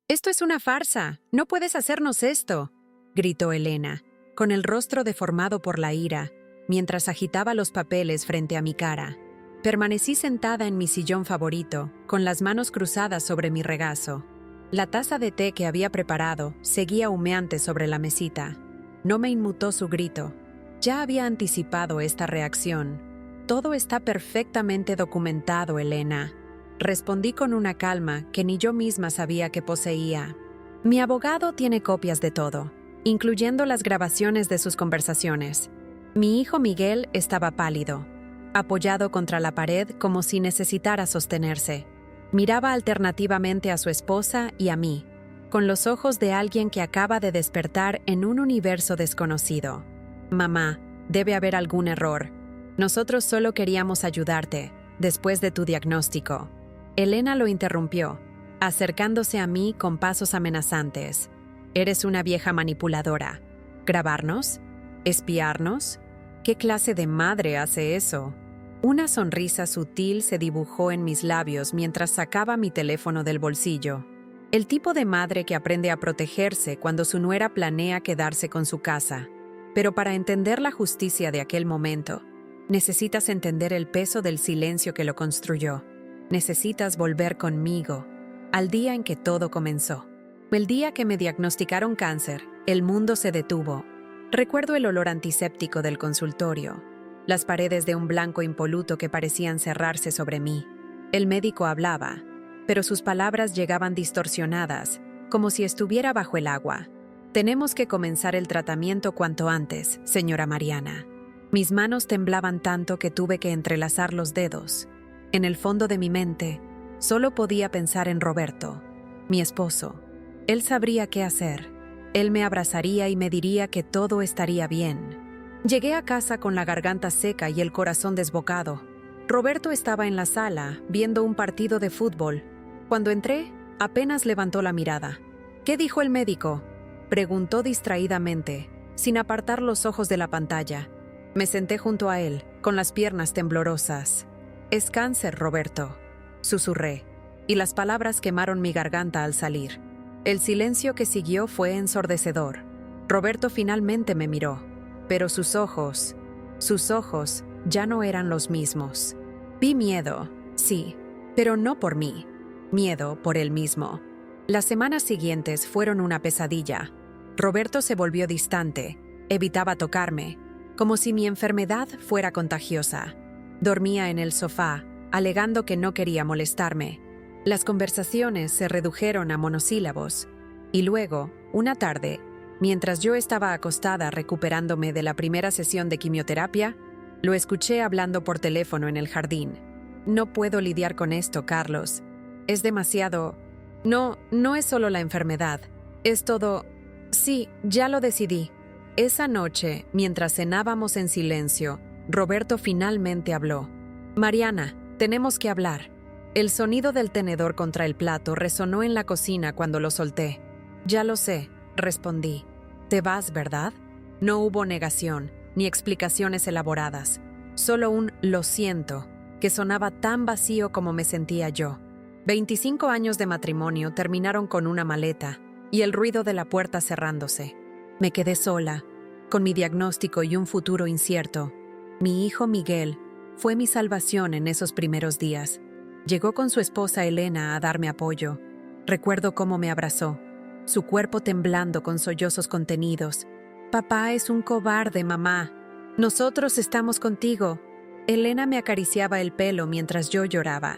«Esto es una farsa. No puedes hacernos esto», gritó Elena, con el rostro deformado por la ira, mientras agitaba los papeles frente a mi cara. Permanecí sentada en mi sillón favorito, con las manos cruzadas sobre mi regazo. La taza de té que había preparado seguía humeante sobre la mesita. No me inmutó su grito. Ya había anticipado esta reacción. «Todo está perfectamente documentado, Elena», respondí con una calma que ni yo misma sabía que poseía. «Mi abogado tiene copias de todo, incluyendo las grabaciones de sus conversaciones». Mi hijo Miguel estaba pálido, apoyado contra la pared como si necesitara sostenerse. Miraba alternativamente a su esposa y a mí, con los ojos de alguien que acaba de despertar en un universo desconocido. «Mamá, debe haber algún error. Nosotros solo queríamos ayudarte, después de tu diagnóstico». Elena lo interrumpió, acercándose a mí con pasos amenazantes. «Eres una vieja manipuladora. ¿Grabarnos? ¿Espiarnos? ¿Qué clase de madre hace eso?». Una sonrisa sutil se dibujó en mis labios mientras sacaba mi teléfono del bolsillo. El tipo de madre que aprende a protegerse cuando su nuera planea quedarse con su casa. Pero para entender la justicia de aquel momento, necesitas entender el peso del silencio que lo construyó. Necesitas volver conmigo, al día en que todo comenzó. El día que me diagnosticaron cáncer, el mundo se detuvo. Recuerdo el olor antiséptico del consultorio, las paredes de un blanco impoluto que parecían cerrarse sobre mí. El médico hablaba, pero sus palabras llegaban distorsionadas, como si estuviera bajo el agua. «Tenemos que comenzar el tratamiento cuanto antes, señora Mariana». Mis manos temblaban tanto que tuve que entrelazar los dedos. En el fondo de mi mente, solo podía pensar en Roberto, mi esposo. Él sabría qué hacer. Él me abrazaría y me diría que todo estaría bien. Llegué a casa con la garganta seca y el corazón desbocado. Roberto estaba en la sala, viendo un partido de fútbol. Cuando entré, apenas levantó la mirada. «¿Qué dijo el médico?», preguntó distraídamente, sin apartar los ojos de la pantalla. Me senté junto a él, con las piernas temblorosas. «Es cáncer, Roberto», susurré, y las palabras quemaron mi garganta al salir. El silencio que siguió fue ensordecedor. Roberto finalmente me miró, pero sus ojos ya no eran los mismos. Vi miedo, sí, pero no por mí. Miedo por él mismo. Las semanas siguientes fueron una pesadilla. Roberto se volvió distante, evitaba tocarme, como si mi enfermedad fuera contagiosa. Dormía en el sofá, alegando que no quería molestarme. Las conversaciones se redujeron a monosílabos. Y luego, una tarde, mientras yo estaba acostada recuperándome de la primera sesión de quimioterapia, lo escuché hablando por teléfono en el jardín. «No puedo lidiar con esto, Carlos. Es demasiado... No es solo la enfermedad. Es todo... Sí, ya lo decidí». Esa noche, mientras cenábamos en silencio, Roberto finalmente habló. «Mariana, tenemos que hablar». El sonido del tenedor contra el plato resonó en la cocina cuando lo solté. «Ya lo sé», respondí. «Te vas, ¿verdad?». No hubo negación, ni explicaciones elaboradas. Solo un «lo siento», que sonaba tan vacío como me sentía yo. 25 años de matrimonio terminaron con una maleta y el ruido de la puerta cerrándose. Me quedé sola, con mi diagnóstico y un futuro incierto. Mi hijo Miguel fue mi salvación en esos primeros días. Llegó con su esposa Elena a darme apoyo. Recuerdo cómo me abrazó, su cuerpo temblando con sollozos contenidos. «Papá es un cobarde, mamá. Nosotros estamos contigo». Elena me acariciaba el pelo mientras yo lloraba.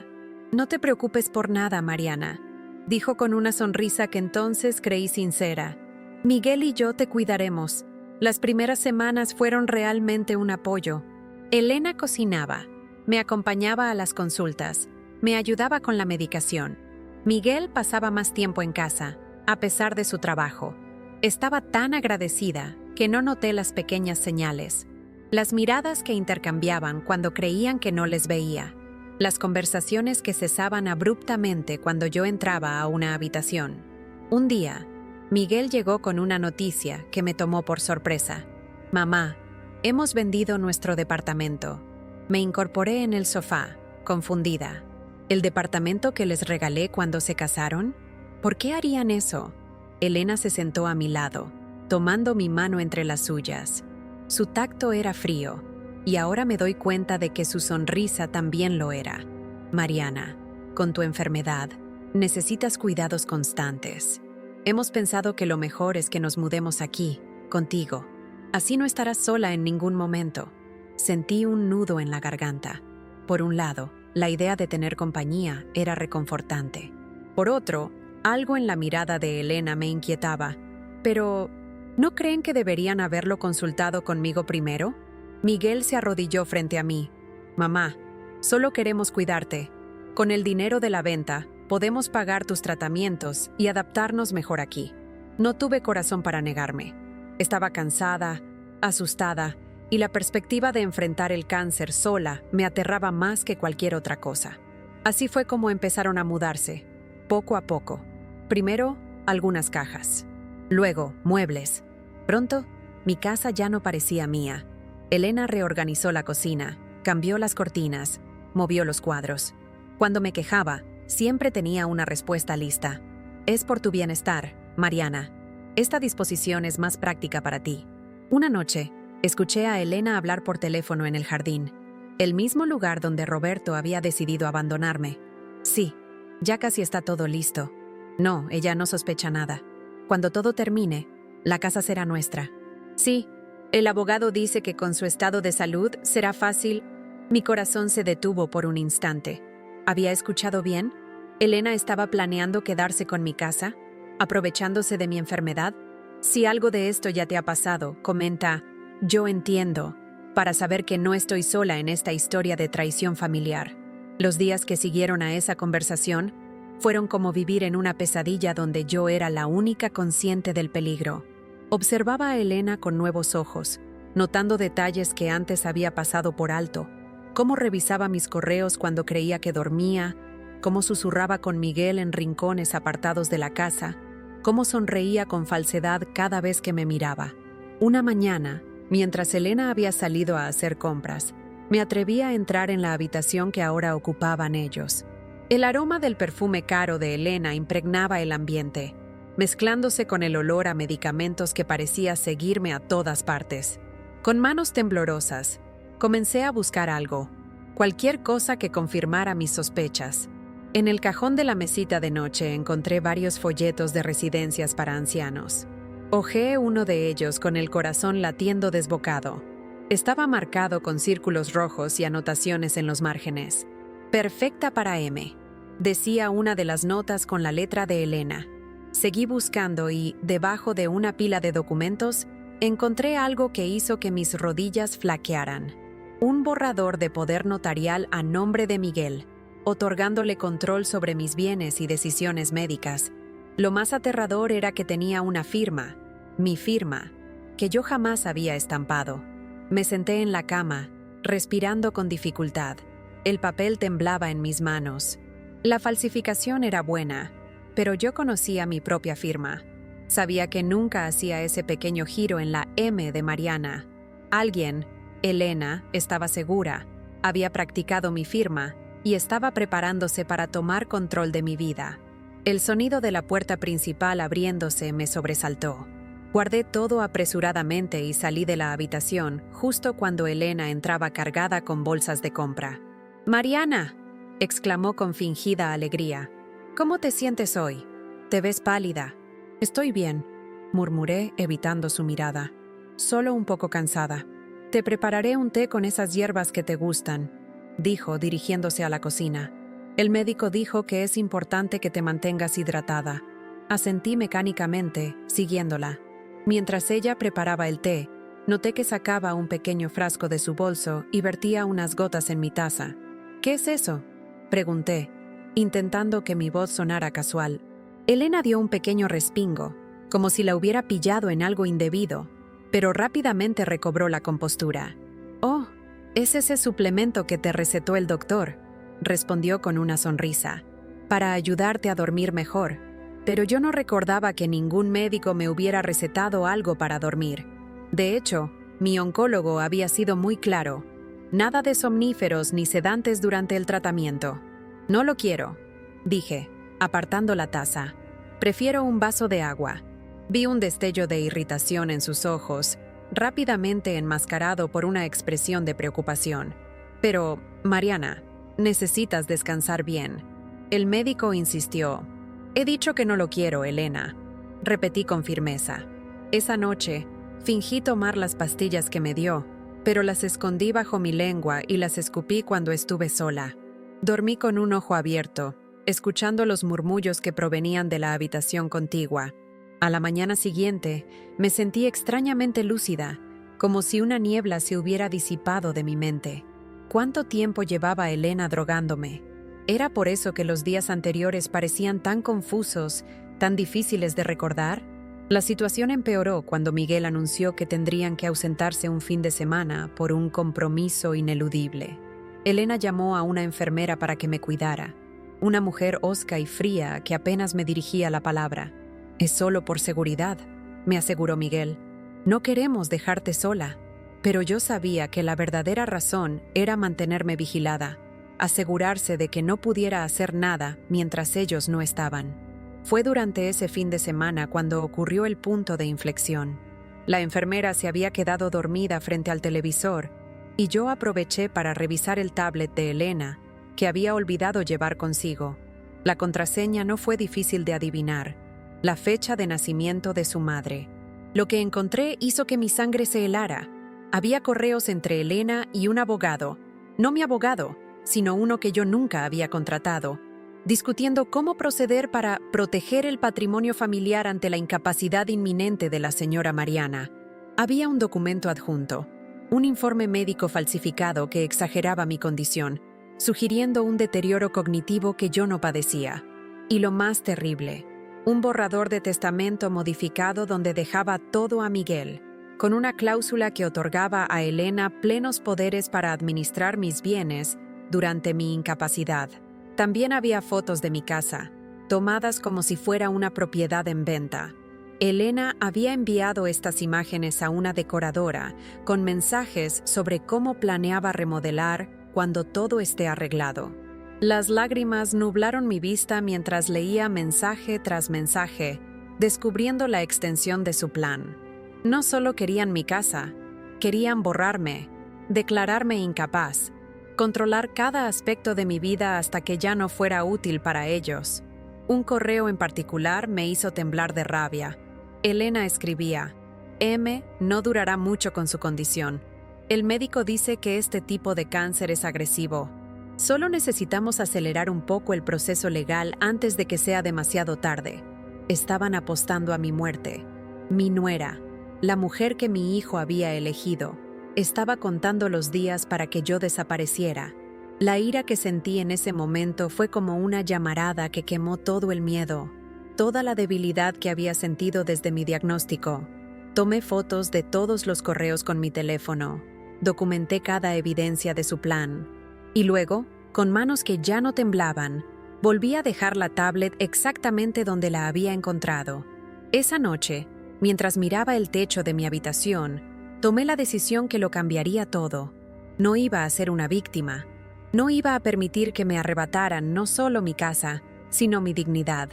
«No te preocupes por nada, Mariana», dijo con una sonrisa que entonces creí sincera. «Miguel y yo te cuidaremos». Las primeras semanas fueron realmente un apoyo. Elena cocinaba, me acompañaba a las consultas, me ayudaba con la medicación. Miguel pasaba más tiempo en casa, a pesar de su trabajo. Estaba tan agradecida que no noté las pequeñas señales, las miradas que intercambiaban cuando creían que no les veía, las conversaciones que cesaban abruptamente cuando yo entraba a una habitación. Un día, Miguel llegó con una noticia que me tomó por sorpresa. «Mamá, hemos vendido nuestro departamento». Me incorporé en el sofá, confundida. ¿El departamento que les regalé cuando se casaron? ¿Por qué harían eso? Elena se sentó a mi lado, tomando mi mano entre las suyas. Su tacto era frío, y ahora me doy cuenta de que su sonrisa también lo era. Mariana, con tu enfermedad, necesitas cuidados constantes. Hemos pensado que lo mejor es que nos mudemos aquí, contigo. Así no estarás sola en ningún momento. Sentí un nudo en la garganta. Por un lado, la idea de tener compañía era reconfortante. Por otro, algo en la mirada de Elena me inquietaba. Pero, ¿no creen que deberían haberlo consultado conmigo primero? Miguel se arrodilló frente a mí. Mamá, solo queremos cuidarte. Con el dinero de la venta, podemos pagar tus tratamientos y adaptarnos mejor aquí. No tuve corazón para negarme. Estaba cansada, asustada, y la perspectiva de enfrentar el cáncer sola me aterraba más que cualquier otra cosa. Así fue como empezaron a mudarse, poco a poco. Primero, algunas cajas. Luego, muebles. Pronto, mi casa ya no parecía mía. Elena reorganizó la cocina, cambió las cortinas, movió los cuadros. Cuando me quejaba, siempre tenía una respuesta lista. Es por tu bienestar, Mariana. Esta disposición es más práctica para ti. Una noche, escuché a Elena hablar por teléfono en el jardín, el mismo lugar donde Roberto había decidido abandonarme. Sí, ya casi está todo listo. No, ella no sospecha nada. Cuando todo termine, la casa será nuestra. Sí, el abogado dice que con su estado de salud será fácil. Mi corazón se detuvo por un instante. ¿Había escuchado bien? ¿Elena estaba planeando quedarse con mi casa, aprovechándose de mi enfermedad? Si algo de esto ya te ha pasado, comenta, yo entiendo, para saber que no estoy sola en esta historia de traición familiar. Los días que siguieron a esa conversación fueron como vivir en una pesadilla donde yo era la única consciente del peligro. Observaba a Elena con nuevos ojos, notando detalles que antes había pasado por alto, cómo revisaba mis correos cuando creía que dormía, cómo susurraba con Miguel en rincones apartados de la casa, cómo sonreía con falsedad cada vez que me miraba. Una mañana, mientras Elena había salido a hacer compras, me atreví a entrar en la habitación que ahora ocupaban ellos. El aroma del perfume caro de Elena impregnaba el ambiente, mezclándose con el olor a medicamentos que parecía seguirme a todas partes. Con manos temblorosas, comencé a buscar algo, cualquier cosa que confirmara mis sospechas. En el cajón de la mesita de noche encontré varios folletos de residencias para ancianos. Hojeé uno de ellos con el corazón latiendo desbocado. Estaba marcado con círculos rojos y anotaciones en los márgenes. Perfecta para M, decía una de las notas con la letra de Elena. Seguí buscando y, debajo de una pila de documentos, encontré algo que hizo que mis rodillas flaquearan. Un borrador de poder notarial a nombre de Miguel, otorgándole control sobre mis bienes y decisiones médicas. Lo más aterrador era que tenía una firma, mi firma, que yo jamás había estampado. Me senté en la cama, respirando con dificultad. El papel temblaba en mis manos. La falsificación era buena, pero yo conocía mi propia firma. Sabía que nunca hacía ese pequeño giro en la M de Mariana. Alguien, Elena, estaba segura, había practicado mi firma y estaba preparándose para tomar control de mi vida. El sonido de la puerta principal abriéndose me sobresaltó. Guardé todo apresuradamente y salí de la habitación justo cuando Elena entraba cargada con bolsas de compra. «¡Mariana!», exclamó con fingida alegría. «¿Cómo te sientes hoy? Te ves pálida». «Estoy bien», murmuré evitando su mirada. «Solo un poco cansada». «Te prepararé un té con esas hierbas que te gustan», dijo dirigiéndose a la cocina. «El médico dijo que es importante que te mantengas hidratada». Asentí mecánicamente, siguiéndola. Mientras ella preparaba el té, noté que sacaba un pequeño frasco de su bolso y vertía unas gotas en mi taza. «¿Qué es eso?», pregunté, intentando que mi voz sonara casual. Elena dio un pequeño respingo, como si la hubiera pillado en algo indebido, pero rápidamente recobró la compostura. «Oh, es ese suplemento que te recetó el doctor», respondió con una sonrisa, «para ayudarte a dormir mejor». Pero yo no recordaba que ningún médico me hubiera recetado algo para dormir. De hecho, mi oncólogo había sido muy claro. Nada de somníferos ni sedantes durante el tratamiento. «No lo quiero», dije, apartando la taza. Prefiero un vaso de agua. Vi un destello de irritación en sus ojos, rápidamente enmascarado por una expresión de preocupación. Pero, Mariana, necesitas descansar bien. El médico insistió. He dicho que no lo quiero, Elena. Repetí con firmeza. Esa noche, fingí tomar las pastillas que me dio, pero las escondí bajo mi lengua y las escupí cuando estuve sola. Dormí con un ojo abierto, escuchando los murmullos que provenían de la habitación contigua. A la mañana siguiente, me sentí extrañamente lúcida, como si una niebla se hubiera disipado de mi mente. ¿Cuánto tiempo llevaba Elena drogándome? ¿Era por eso que los días anteriores parecían tan confusos, tan difíciles de recordar? La situación empeoró cuando Miguel anunció que tendrían que ausentarse un fin de semana por un compromiso ineludible. Elena llamó a una enfermera para que me cuidara, una mujer hosca y fría que apenas me dirigía la palabra. «Es solo por seguridad», me aseguró Miguel. «No queremos dejarte sola». Pero yo sabía que la verdadera razón era mantenerme vigilada, asegurarse de que no pudiera hacer nada mientras ellos no estaban. Fue durante ese fin de semana cuando ocurrió el punto de inflexión. La enfermera se había quedado dormida frente al televisor y yo aproveché para revisar el tablet de Elena, que había olvidado llevar consigo. La contraseña no fue difícil de adivinar: la fecha de nacimiento de su madre. Lo que encontré hizo que mi sangre se helara. Había correos entre Elena y un abogado, no mi abogado, sino uno que yo nunca había contratado, discutiendo cómo proceder para proteger el patrimonio familiar ante la incapacidad inminente de la señora Mariana. Había un documento adjunto, un informe médico falsificado que exageraba mi condición, sugiriendo un deterioro cognitivo que yo no padecía. Y lo más terrible, un borrador de testamento modificado donde dejaba todo a Miguel, con una cláusula que otorgaba a Elena plenos poderes para administrar mis bienes durante mi incapacidad. También había fotos de mi casa, tomadas como si fuera una propiedad en venta. Elena había enviado estas imágenes a una decoradora con mensajes sobre cómo planeaba remodelar cuando todo esté arreglado. Las lágrimas nublaron mi vista mientras leía mensaje tras mensaje, descubriendo la extensión de su plan. No solo querían mi casa, querían borrarme, declararme incapaz, controlar cada aspecto de mi vida hasta que ya no fuera útil para ellos. Un correo en particular me hizo temblar de rabia. Elena escribía: M no durará mucho con su condición. El médico dice que este tipo de cáncer es agresivo. Solo necesitamos acelerar un poco el proceso legal antes de que sea demasiado tarde. Estaban apostando a mi muerte. Mi nuera, la mujer que mi hijo había elegido, estaba contando los días para que yo desapareciera. La ira que sentí en ese momento fue como una llamarada que quemó todo el miedo, toda la debilidad que había sentido desde mi diagnóstico. Tomé fotos de todos los correos con mi teléfono, documenté cada evidencia de su plan, y luego, con manos que ya no temblaban, volví a dejar la tablet exactamente donde la había encontrado. Esa noche, mientras miraba el techo de mi habitación, tomé la decisión que lo cambiaría todo. No iba a ser una víctima. No iba a permitir que me arrebataran no solo mi casa, sino mi dignidad.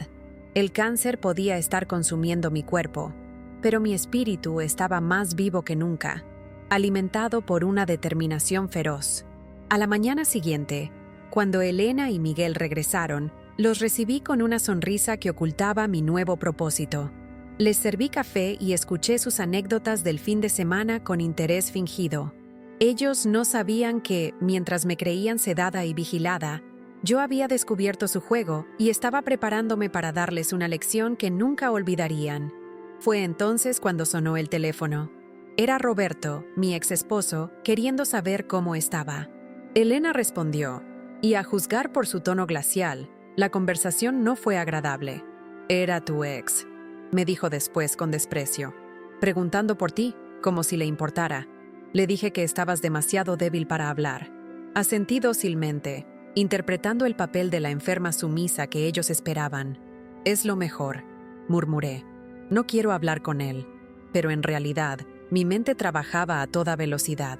El cáncer podía estar consumiendo mi cuerpo, pero mi espíritu estaba más vivo que nunca, alimentado por una determinación feroz. A la mañana siguiente, cuando Elena y Miguel regresaron, los recibí con una sonrisa que ocultaba mi nuevo propósito. Les serví café y escuché sus anécdotas del fin de semana con interés fingido. Ellos no sabían que, mientras me creían sedada y vigilada, yo había descubierto su juego y estaba preparándome para darles una lección que nunca olvidarían. Fue entonces cuando sonó el teléfono. Era Roberto, mi ex esposo, queriendo saber cómo estaba. Elena respondió, y a juzgar por su tono glacial, la conversación no fue agradable. «Era tu ex», me dijo después con desprecio, preguntando por ti, como si le importara. Le dije que estabas demasiado débil para hablar. Asentí dócilmente, interpretando el papel de la enferma sumisa que ellos esperaban. «Es lo mejor», murmuré. «No quiero hablar con él». Pero en realidad, mi mente trabajaba a toda velocidad.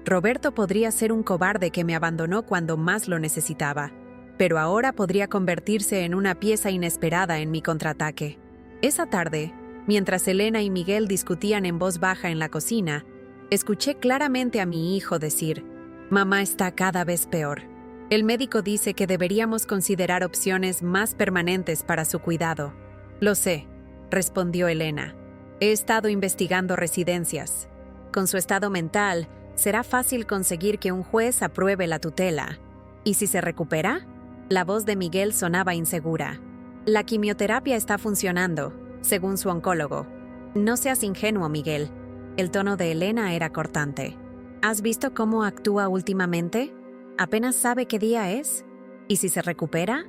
Roberto podría ser un cobarde que me abandonó cuando más lo necesitaba, pero ahora podría convertirse en una pieza inesperada en mi contraataque. Esa tarde, mientras Elena y Miguel discutían en voz baja en la cocina, escuché claramente a mi hijo decir: «Mamá está cada vez peor. El médico dice que deberíamos considerar opciones más permanentes para su cuidado». «Lo sé», respondió Elena. «He estado investigando residencias. Con su estado mental, será fácil conseguir que un juez apruebe la tutela. ¿Y si se recupera?». La voz de Miguel sonaba insegura. «La quimioterapia está funcionando, según su oncólogo». «No seas ingenuo, Miguel». El tono de Elena era cortante. «¿Has visto cómo actúa últimamente? ¿Apenas sabe qué día es? ¿Y si se recupera?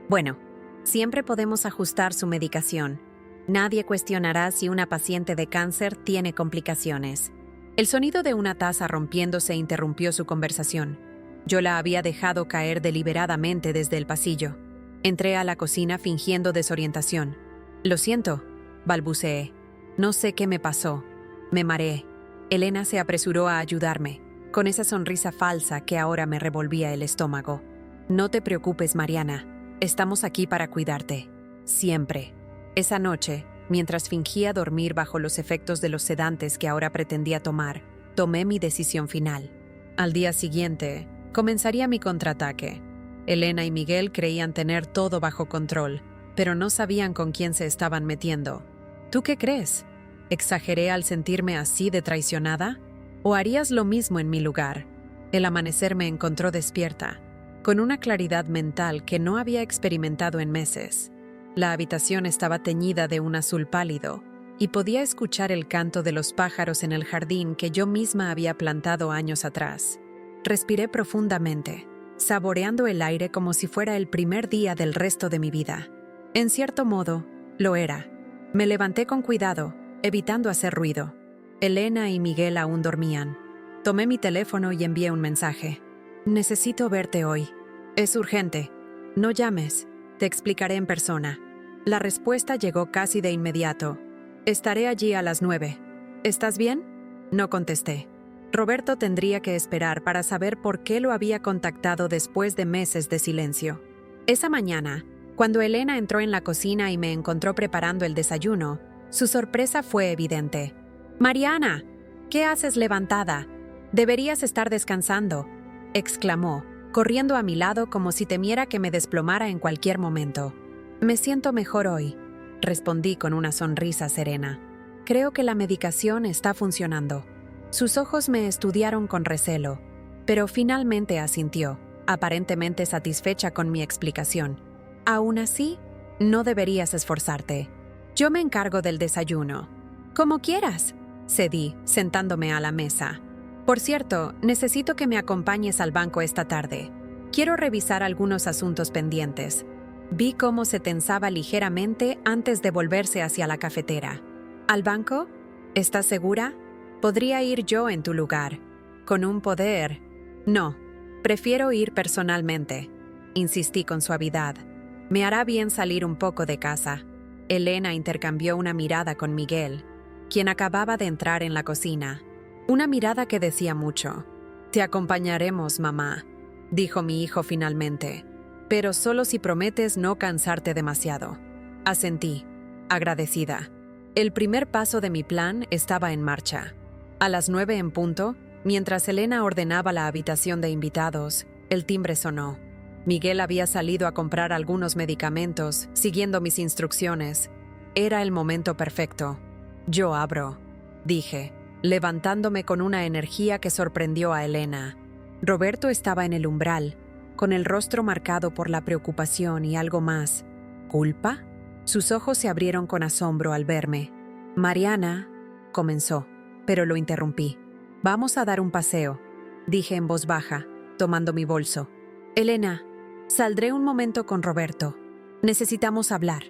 Bueno, siempre podemos ajustar su medicación. Nadie cuestionará si una paciente de cáncer tiene complicaciones». El sonido de una taza rompiéndose interrumpió su conversación. Yo la había dejado caer deliberadamente desde el pasillo. Entré a la cocina fingiendo desorientación. «Lo siento», balbuceé. «No sé qué me pasó. Me mareé». Elena se apresuró a ayudarme, con esa sonrisa falsa que ahora me revolvía el estómago. «No te preocupes, Mariana. Estamos aquí para cuidarte. Siempre». Esa noche, mientras fingía dormir bajo los efectos de los sedantes que ahora pretendía tomar, tomé mi decisión final. Al día siguiente, comenzaría mi contraataque. Elena y Miguel creían tener todo bajo control, pero no sabían con quién se estaban metiendo. ¿Tú qué crees? ¿Exageré al sentirme así de traicionada? ¿O harías lo mismo en mi lugar? El amanecer me encontró despierta, con una claridad mental que no había experimentado en meses. La habitación estaba teñida de un azul pálido, y podía escuchar el canto de los pájaros en el jardín que yo misma había plantado años atrás. Respiré profundamente, saboreando el aire como si fuera el primer día del resto de mi vida. En cierto modo, lo era. Me levanté con cuidado, evitando hacer ruido. Elena y Miguel aún dormían. Tomé mi teléfono y envié un mensaje. «Necesito verte hoy. Es urgente. No llames. Te explicaré en persona». La respuesta llegó casi de inmediato. «Estaré allí a las 9. ¿Estás bien?». No contesté. Roberto tendría que esperar para saber por qué lo había contactado después de meses de silencio. Esa mañana, cuando Elena entró en la cocina y me encontró preparando el desayuno, su sorpresa fue evidente. «Mariana, ¿qué haces levantada? Deberías estar descansando», exclamó, corriendo a mi lado como si temiera que me desplomara en cualquier momento. «Me siento mejor hoy», respondí con una sonrisa serena. «Creo que la medicación está funcionando». Sus ojos me estudiaron con recelo, pero finalmente asintió, aparentemente satisfecha con mi explicación. «Aún así, no deberías esforzarte. Yo me encargo del desayuno». «Como quieras», cedí, sentándome a la mesa. «Por cierto, necesito que me acompañes al banco esta tarde. Quiero revisar algunos asuntos pendientes». Vi cómo se tensaba ligeramente antes de volverse hacia la cafetera. «¿Al banco? ¿Estás segura? Podría ir yo en tu lugar. Con un poder». «No, prefiero ir personalmente», insistí con suavidad. «Me hará bien salir un poco de casa». Elena intercambió una mirada con Miguel, quien acababa de entrar en la cocina. Una mirada que decía mucho. «Te acompañaremos, mamá», dijo mi hijo finalmente. «Pero solo si prometes no cansarte demasiado». Asentí, agradecida. El primer paso de mi plan estaba en marcha. A las 9 en punto, mientras Elena ordenaba la habitación de invitados, el timbre sonó. Miguel había salido a comprar algunos medicamentos, siguiendo mis instrucciones. Era el momento perfecto. «Yo abro», dije, levantándome con una energía que sorprendió a Elena. Roberto estaba en el umbral, con el rostro marcado por la preocupación y algo más. ¿Culpa? Sus ojos se abrieron con asombro al verme. «Mariana», comenzó, pero lo interrumpí. «Vamos a dar un paseo», dije en voz baja, tomando mi bolso. «Elena, saldré un momento con Roberto. Necesitamos hablar».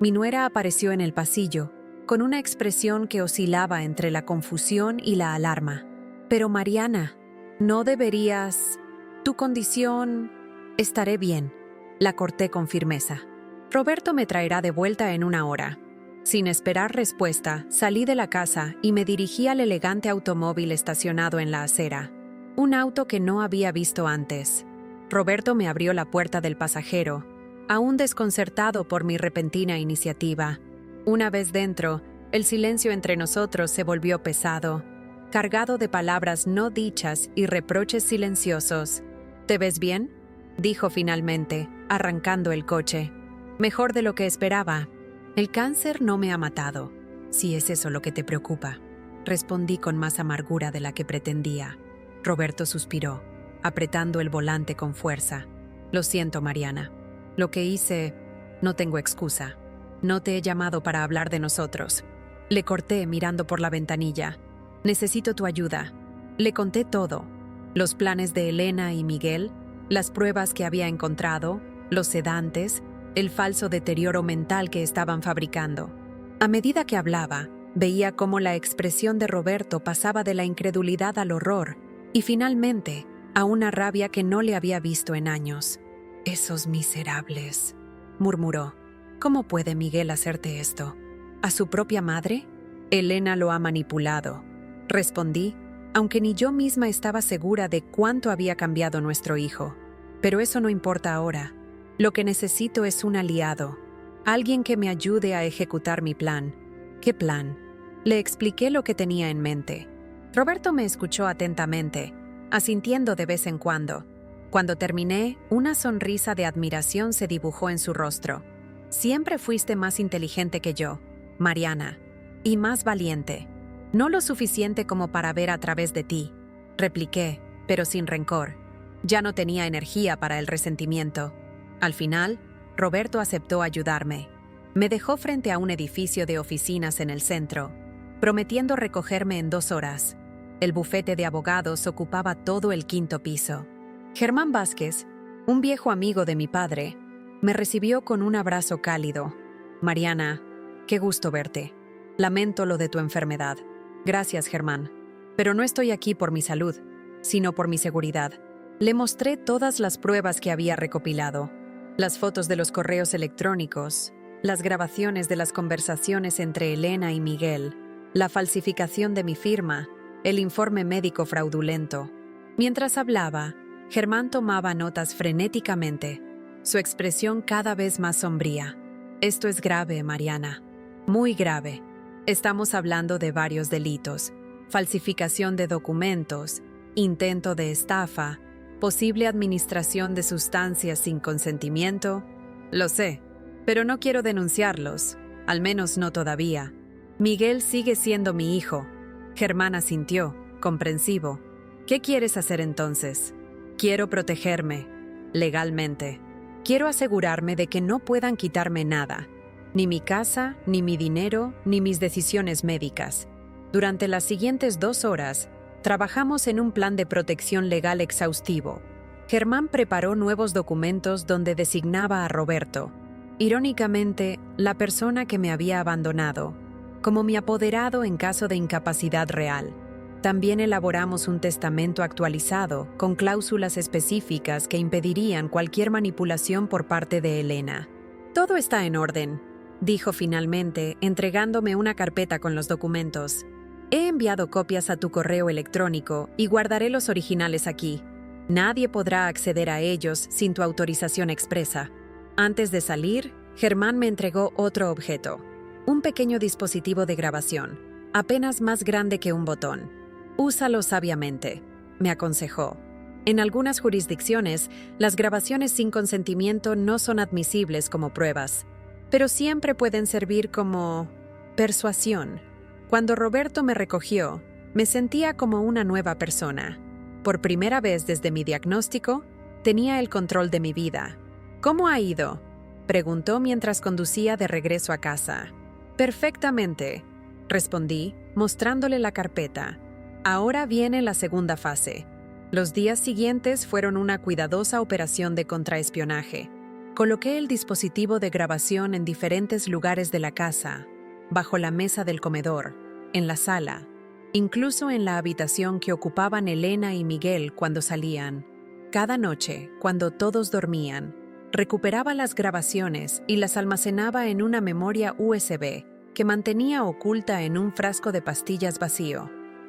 Mi nuera apareció en el pasillo, con una expresión que oscilaba entre la confusión y la alarma. «Pero Mariana, no deberías... Tu condición...». «Estaré bien», la corté con firmeza. «Roberto me traerá de vuelta en 1 hora». Sin esperar respuesta, salí de la casa y me dirigí al elegante automóvil estacionado en la acera. Un auto que no había visto antes. Roberto me abrió la puerta del pasajero, aún desconcertado por mi repentina iniciativa. Una vez dentro, el silencio entre nosotros se volvió pesado, cargado de palabras no dichas y reproches silenciosos. ¿Te ves bien?, dijo finalmente, arrancando el coche. Mejor de lo que esperaba. El cáncer no me ha matado, si es eso lo que te preocupa, respondí con más amargura de la que pretendía. Roberto suspiró, apretando el volante con fuerza. Lo siento, Mariana. Lo que hice, no tengo excusa. No te he llamado para hablar de nosotros. Le corté mirando por la ventanilla. Necesito tu ayuda. Le conté todo. Los planes de Elena y Miguel, las pruebas que había encontrado, los sedantes, el falso deterioro mental que estaban fabricando. A medida que hablaba, veía cómo la expresión de Roberto pasaba de la incredulidad al horror y finalmente a una rabia que no le había visto en años. «Esos miserables», murmuró. «¿Cómo puede Miguel hacerte esto? ¿A su propia madre?» «Elena lo ha manipulado», respondí, aunque ni yo misma estaba segura de cuánto había cambiado nuestro hijo. Pero eso no importa ahora. Lo que necesito es un aliado, alguien que me ayude a ejecutar mi plan. ¿Qué plan? Le expliqué lo que tenía en mente. Roberto me escuchó atentamente, asintiendo de vez en cuando. Cuando terminé, una sonrisa de admiración se dibujó en su rostro. Siempre fuiste más inteligente que yo, Mariana, y más valiente. No lo suficiente como para ver a través de ti, repliqué, pero sin rencor. Ya no tenía energía para el resentimiento. Al final, Roberto aceptó ayudarme. Me dejó frente a un edificio de oficinas en el centro, prometiendo recogerme en 2 horas. El bufete de abogados ocupaba todo el 5º piso. Germán Vázquez, un viejo amigo de mi padre, me recibió con un abrazo cálido. «Mariana, qué gusto verte. Lamento lo de tu enfermedad». «Gracias, Germán. Pero no estoy aquí por mi salud, sino por mi seguridad». Le mostré todas las pruebas que había recopilado. Las fotos de los correos electrónicos, las grabaciones de las conversaciones entre Elena y Miguel, la falsificación de mi firma, el informe médico fraudulento. Mientras hablaba, Germán tomaba notas frenéticamente, su expresión cada vez más sombría. «Esto es grave, Mariana. Muy grave. Estamos hablando de varios delitos: falsificación de documentos, intento de estafa, posible administración de sustancias sin consentimiento». «Lo sé, pero no quiero denunciarlos, al menos no todavía. Miguel sigue siendo mi hijo». Germán asintió, comprensivo. «¿Qué quieres hacer entonces?» «Quiero protegerme, legalmente. Quiero asegurarme de que no puedan quitarme nada, ni mi casa, ni mi dinero, ni mis decisiones médicas». Durante las siguientes 2 horas, trabajamos en un plan de protección legal exhaustivo. Germán preparó nuevos documentos donde designaba a Roberto, irónicamente, la persona que me había abandonado, como mi apoderado en caso de incapacidad real. También elaboramos un testamento actualizado con cláusulas específicas que impedirían cualquier manipulación por parte de Elena. «Todo está en orden», dijo finalmente, entregándome una carpeta con los documentos. «He enviado copias a tu correo electrónico y guardaré los originales aquí. Nadie podrá acceder a ellos sin tu autorización expresa». Antes de salir, Germán me entregó otro objeto, un pequeño dispositivo de grabación, apenas más grande que un botón. «Úsalo sabiamente», me aconsejó. En algunas jurisdicciones, las grabaciones sin consentimiento no son admisibles como pruebas, pero siempre pueden servir como persuasión. Cuando Roberto me recogió, me sentía como una nueva persona. Por primera vez desde mi diagnóstico, tenía el control de mi vida. «¿Cómo ha ido?», preguntó mientras conducía de regreso a casa. «Perfectamente», respondí, mostrándole la carpeta. «Ahora viene la segunda fase». Los días siguientes fueron una cuidadosa operación de contraespionaje. Coloqué el dispositivo de grabación en diferentes lugares de la casa, bajo la mesa del comedor, en la sala, incluso en la habitación que ocupaban Elena y Miguel cuando salían. Cada noche, cuando todos dormían, recuperaba las grabaciones y las almacenaba en una memoria USB que mantenía oculta en un frasco de pastillas vacío.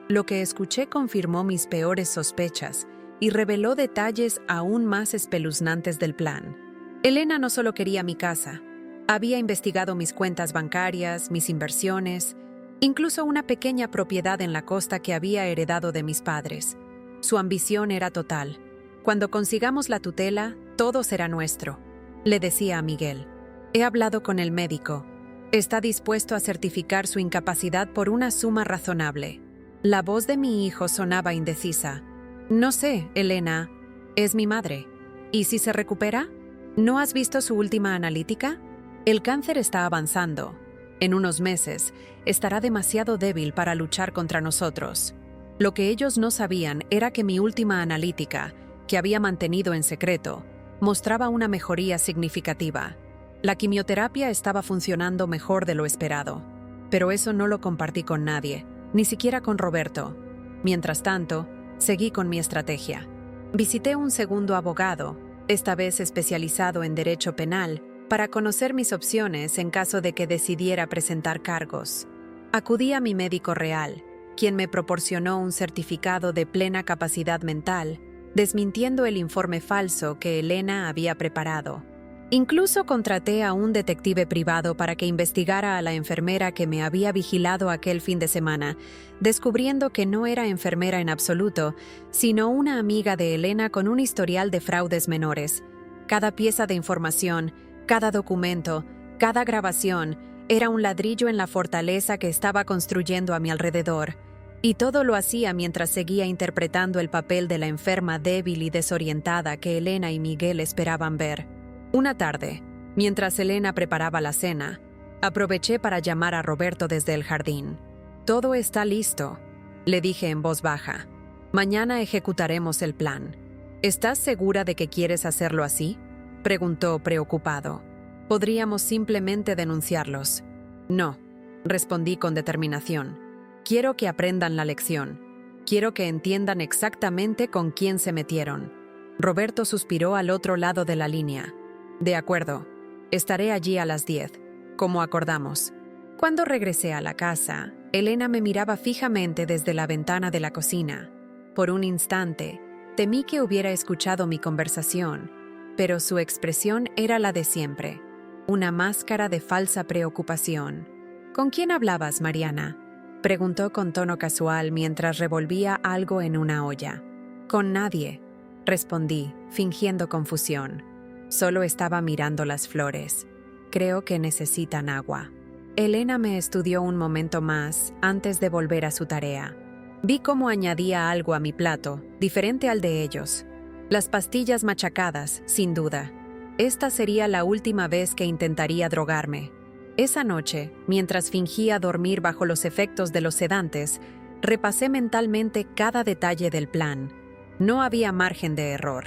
Lo que escuché confirmó mis peores sospechas y reveló detalles aún más espeluznantes del plan. Elena no solo quería mi casa, había investigado mis cuentas bancarias, mis inversiones, incluso una pequeña propiedad en la costa que había heredado de mis padres. Su ambición era total. Cuando consigamos la tutela, todo será nuestro, le decía a Miguel. He hablado con el médico. Está dispuesto a certificar su incapacidad por una suma razonable. La voz de mi hijo sonaba indecisa. No sé, Elena, es mi madre. ¿Y si se recupera? ¿No has visto su última analítica? El cáncer está avanzando. En unos meses, estará demasiado débil para luchar contra nosotros. Lo que ellos no sabían era que mi última analítica, que había mantenido en secreto, mostraba una mejoría significativa. La quimioterapia estaba funcionando mejor de lo esperado, pero eso no lo compartí con nadie, ni siquiera con Roberto. Mientras tanto, seguí con mi estrategia. Visité un segundo abogado, esta vez especializado en derecho penal, para conocer mis opciones en caso de que decidiera presentar cargos. Acudí a mi médico real, quien me proporcionó un certificado de plena capacidad mental, desmintiendo el informe falso que Elena había preparado. Incluso contraté a un detective privado para que investigara a la enfermera que me había vigilado aquel fin de semana, descubriendo que no era enfermera en absoluto, sino una amiga de Elena con un historial de fraudes menores. Cada pieza de información, cada documento, cada grabación, era un ladrillo en la fortaleza que estaba construyendo a mi alrededor. Y todo lo hacía mientras seguía interpretando el papel de la enferma débil y desorientada que Elena y Miguel esperaban ver. Una tarde, mientras Elena preparaba la cena, aproveché para llamar a Roberto desde el jardín. «Todo está listo», le dije en voz baja. «Mañana ejecutaremos el plan. ¿Estás segura de que quieres hacerlo así?», preguntó preocupado. «Podríamos simplemente denunciarlos». «No», respondí con determinación. «Quiero que aprendan la lección. Quiero que entiendan exactamente con quién se metieron». Roberto suspiró al otro lado de la línea. «De acuerdo, estaré allí a las 10, como acordamos». Cuando regresé a la casa, Elena me miraba fijamente desde la ventana de la cocina. Por un instante, temí que hubiera escuchado mi conversación, pero su expresión era la de siempre, una máscara de falsa preocupación. «¿Con quién hablabas, Mariana?», preguntó con tono casual mientras revolvía algo en una olla. «Con nadie», respondí, fingiendo confusión. Solo estaba mirando las flores. Creo que necesitan agua. Elena me estudió un momento más antes de volver a su tarea. Vi cómo añadía algo a mi plato, diferente al de ellos. Las pastillas machacadas, sin duda. Esta sería la última vez que intentaría drogarme. Esa noche, mientras fingía dormir bajo los efectos de los sedantes, repasé mentalmente cada detalle del plan. No había margen de error.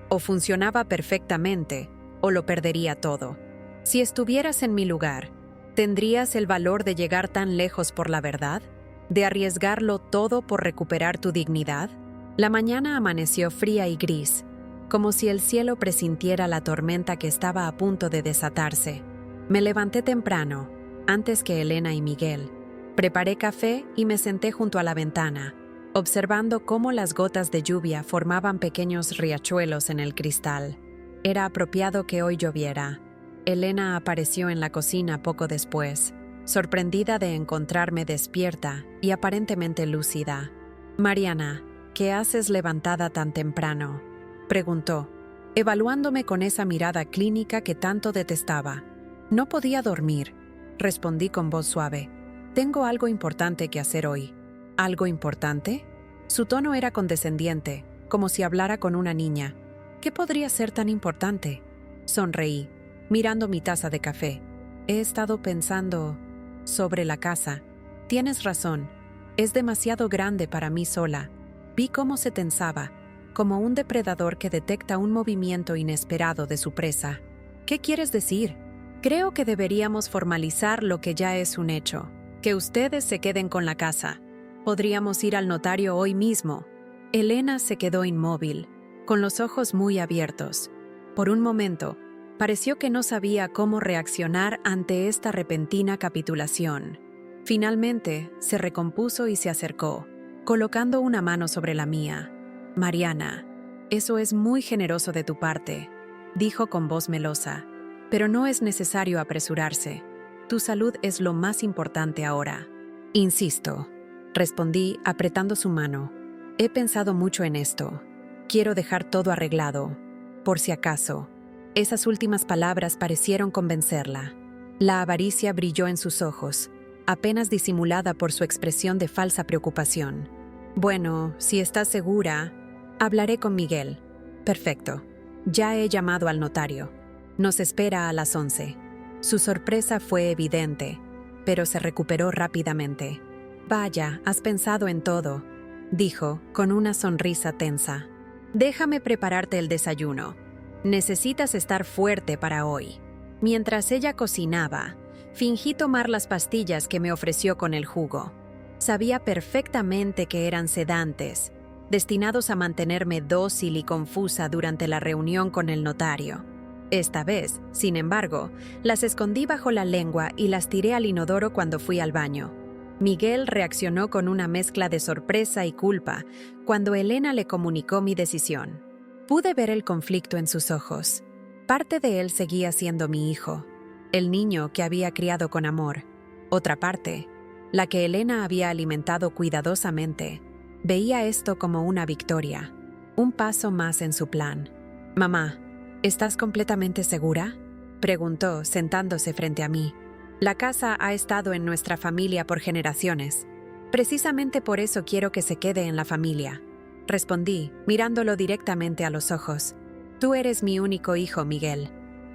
O funcionaba perfectamente, o lo perdería todo. Si estuvieras en mi lugar, ¿tendrías el valor de llegar tan lejos por la verdad? ¿De arriesgarlo todo por recuperar tu dignidad? La mañana amaneció fría y gris, como si el cielo presintiera la tormenta que estaba a punto de desatarse. Me levanté temprano, antes que Elena y Miguel. Preparé café y me senté junto a la ventana, observando cómo las gotas de lluvia formaban pequeños riachuelos en el cristal. Era apropiado que hoy lloviera. Elena apareció en la cocina poco después, sorprendida de encontrarme despierta y aparentemente lúcida. «Mariana, ¿qué haces levantada tan temprano?», preguntó, evaluándome con esa mirada clínica que tanto detestaba. «No podía dormir», respondí con voz suave. «Tengo algo importante que hacer hoy». «¿Algo importante?». Su tono era condescendiente, como si hablara con una niña. «¿Qué podría ser tan importante?». Sonreí, mirando mi taza de café. «He estado pensando sobre la casa. Tienes razón, es demasiado grande para mí sola». Vi cómo se tensaba, como un depredador que detecta un movimiento inesperado de su presa. «¿Qué quieres decir?». «Creo que deberíamos formalizar lo que ya es un hecho, que ustedes se queden con la casa. Podríamos ir al notario hoy mismo». Elena se quedó inmóvil, con los ojos muy abiertos. Por un momento, pareció que no sabía cómo reaccionar ante esta repentina capitulación. Finalmente, se recompuso y se acercó, colocando una mano sobre la mía. «Mariana, Eso es muy generoso de tu parte, dijo con voz melosa, pero no es necesario apresurarse. Tu salud es lo más importante ahora. Insisto, respondí apretando su mano. He pensado mucho en esto. Quiero dejar todo arreglado, por si acaso. Esas últimas palabras parecieron convencerla. La avaricia brilló en sus ojos, apenas disimulada por su expresión de falsa preocupación. Bueno, si estás segura, hablaré con Miguel. Perfecto. Ya he llamado al notario. Nos espera a las 11. Su sorpresa fue evidente, pero se recuperó rápidamente. Vaya, has pensado en todo, dijo, con una sonrisa tensa. Déjame prepararte el desayuno. Necesitas estar fuerte para hoy. Mientras ella cocinaba, fingí tomar las pastillas que me ofreció con el jugo. Sabía perfectamente que eran sedantes, destinados a mantenerme dócil y confusa durante la reunión con el notario. Esta vez, sin embargo, las escondí bajo la lengua y las tiré al inodoro cuando fui al baño. Miguel reaccionó con una mezcla de sorpresa y culpa cuando Elena le comunicó mi decisión. Pude ver el conflicto en sus ojos. Parte de él seguía siendo mi hijo, el niño que había criado con amor. Otra parte, la que Elena había alimentado cuidadosamente, veía esto como una victoria, un paso más en su plan. «Mamá, ¿estás completamente segura?», preguntó, sentándose frente a mí. «La casa ha estado en nuestra familia por generaciones. Precisamente por eso quiero que se quede en la familia», respondí, mirándolo directamente a los ojos. «Tú eres mi único hijo, Miguel.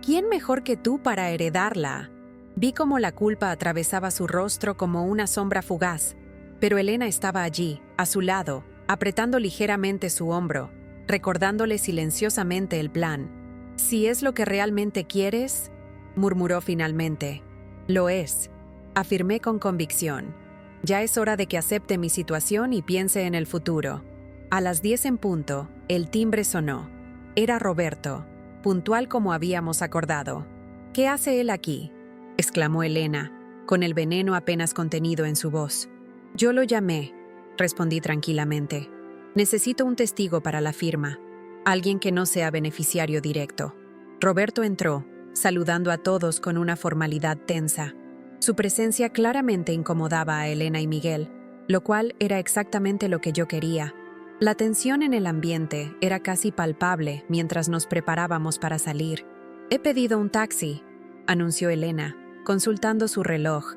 ¿Quién mejor que tú para heredarla?». Vi cómo la culpa atravesaba su rostro como una sombra fugaz, pero Elena estaba allí, a su lado, apretando ligeramente su hombro, recordándole silenciosamente el plan. «Si es lo que realmente quieres», murmuró finalmente. «Lo es», afirmé con convicción. «Ya es hora de que acepte mi situación y piense en el futuro». A las 10 en punto, el timbre sonó. Era Roberto, puntual como habíamos acordado. «¿Qué hace él aquí?», exclamó Elena, con el veneno apenas contenido en su voz. «Yo lo llamé», respondí tranquilamente. «Necesito un testigo para la firma, alguien que no sea beneficiario directo». Roberto entró, saludando a todos con una formalidad tensa. Su presencia claramente incomodaba a Elena y Miguel, lo cual era exactamente lo que yo quería. La tensión en el ambiente era casi palpable mientras nos preparábamos para salir. «He pedido un taxi», anunció Elena, consultando su reloj.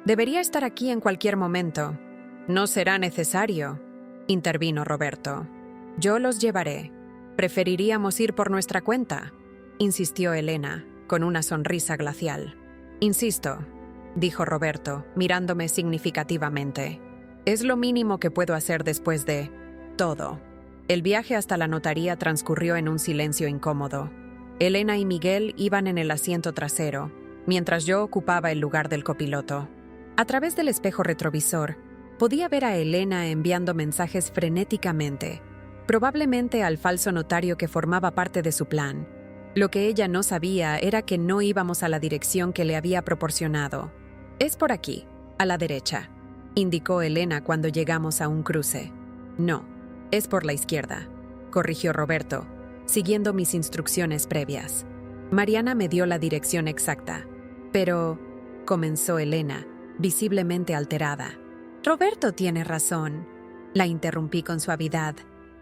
«Debería estar aquí en cualquier momento». «No será necesario», intervino Roberto. «Yo los llevaré. Preferiríamos ir por nuestra cuenta», insistió Elena, con una sonrisa glacial. «Insisto», dijo Roberto, mirándome significativamente. «Es lo mínimo que puedo hacer después de todo». El viaje hasta la notaría transcurrió en un silencio incómodo. Elena y Miguel iban en el asiento trasero, mientras yo ocupaba el lugar del copiloto. A través del espejo retrovisor, podía ver a Elena enviando mensajes frenéticamente, probablemente al falso notario que formaba parte de su plan. Lo que ella no sabía era que no íbamos a la dirección que le había proporcionado. «Es por aquí, a la derecha», indicó Elena cuando llegamos a un cruce. «No, es por la izquierda», corrigió Roberto, siguiendo mis instrucciones previas. Mariana me dio la dirección exacta. «Pero», comenzó Elena, visiblemente alterada. «Roberto tiene razón», la interrumpí con suavidad.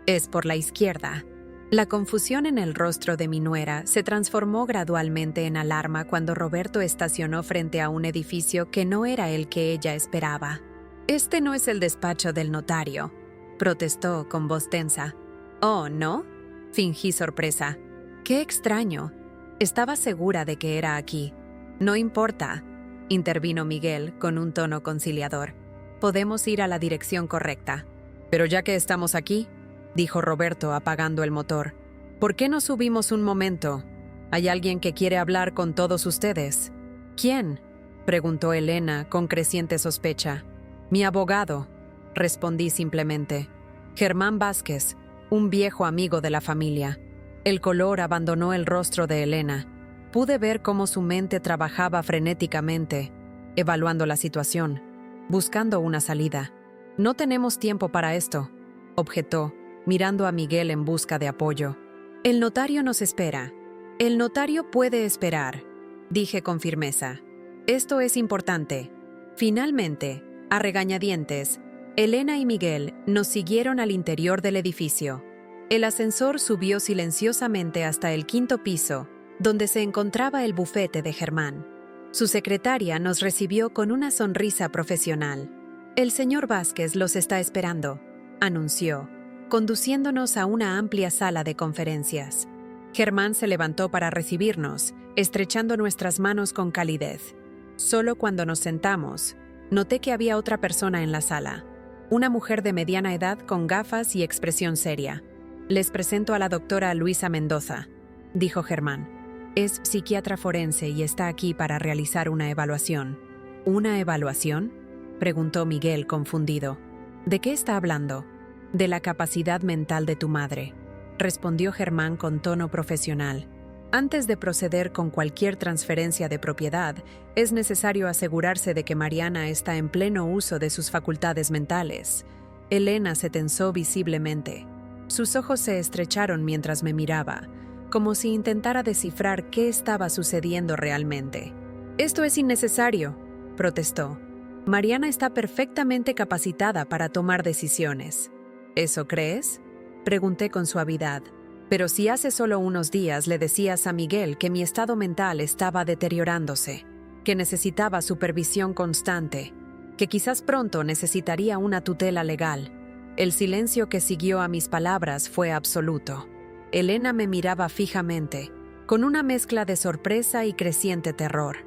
«Es por la izquierda». La confusión en el rostro de mi nuera se transformó gradualmente en alarma cuando Roberto estacionó frente a un edificio que no era el que ella esperaba. «Este no es el despacho del notario», protestó con voz tensa. «Oh, ¿no?», fingí sorpresa. «Qué extraño. Estaba segura de que era aquí». «No importa», intervino Miguel con un tono conciliador. «Podemos ir a la dirección correcta». «Pero ya que estamos aquí», dijo Roberto apagando el motor, «¿por qué no subimos un momento? Hay alguien que quiere hablar con todos ustedes». «¿Quién?», preguntó Elena con creciente sospecha. «Mi abogado», respondí simplemente. «Germán Vázquez, un viejo amigo de la familia». El color abandonó el rostro de Elena. Pude ver cómo su mente trabajaba frenéticamente, evaluando la situación, buscando una salida. «No tenemos tiempo para esto», objetó, mirando a Miguel en busca de apoyo. El notario nos espera. El notario puede esperar, dije con firmeza. Esto es importante. Finalmente, a regañadientes, Elena y Miguel nos siguieron al interior del edificio. El ascensor subió silenciosamente hasta el 5º piso, donde se encontraba el bufete de Germán. Su secretaria nos recibió con una sonrisa profesional. «El señor Vázquez los está esperando», anunció, conduciéndonos a una amplia sala de conferencias. Germán se levantó para recibirnos, estrechando nuestras manos con calidez. Solo cuando nos sentamos, noté que había otra persona en la sala, una mujer de mediana edad con gafas y expresión seria. «Les presento a la doctora Luisa Mendoza», dijo Germán. «Es psiquiatra forense y está aquí para realizar una evaluación». «¿Una evaluación?», preguntó Miguel confundido. «¿De qué está hablando?». «De la capacidad mental de tu madre», respondió Germán con tono profesional. «Antes de proceder con cualquier transferencia de propiedad, es necesario asegurarse de que Mariana está en pleno uso de sus facultades mentales». Elena se tensó visiblemente. Sus ojos se estrecharon mientras me miraba, como si intentara descifrar qué estaba sucediendo realmente. «Esto es innecesario», protestó. «Mariana está perfectamente capacitada para tomar decisiones». «¿Eso crees?», pregunté con suavidad. «Pero si hace solo unos días le decías a Miguel que mi estado mental estaba deteriorándose, que necesitaba supervisión constante, que quizás pronto necesitaría una tutela legal». El silencio que siguió a mis palabras fue absoluto. Elena me miraba fijamente, con una mezcla de sorpresa y creciente terror.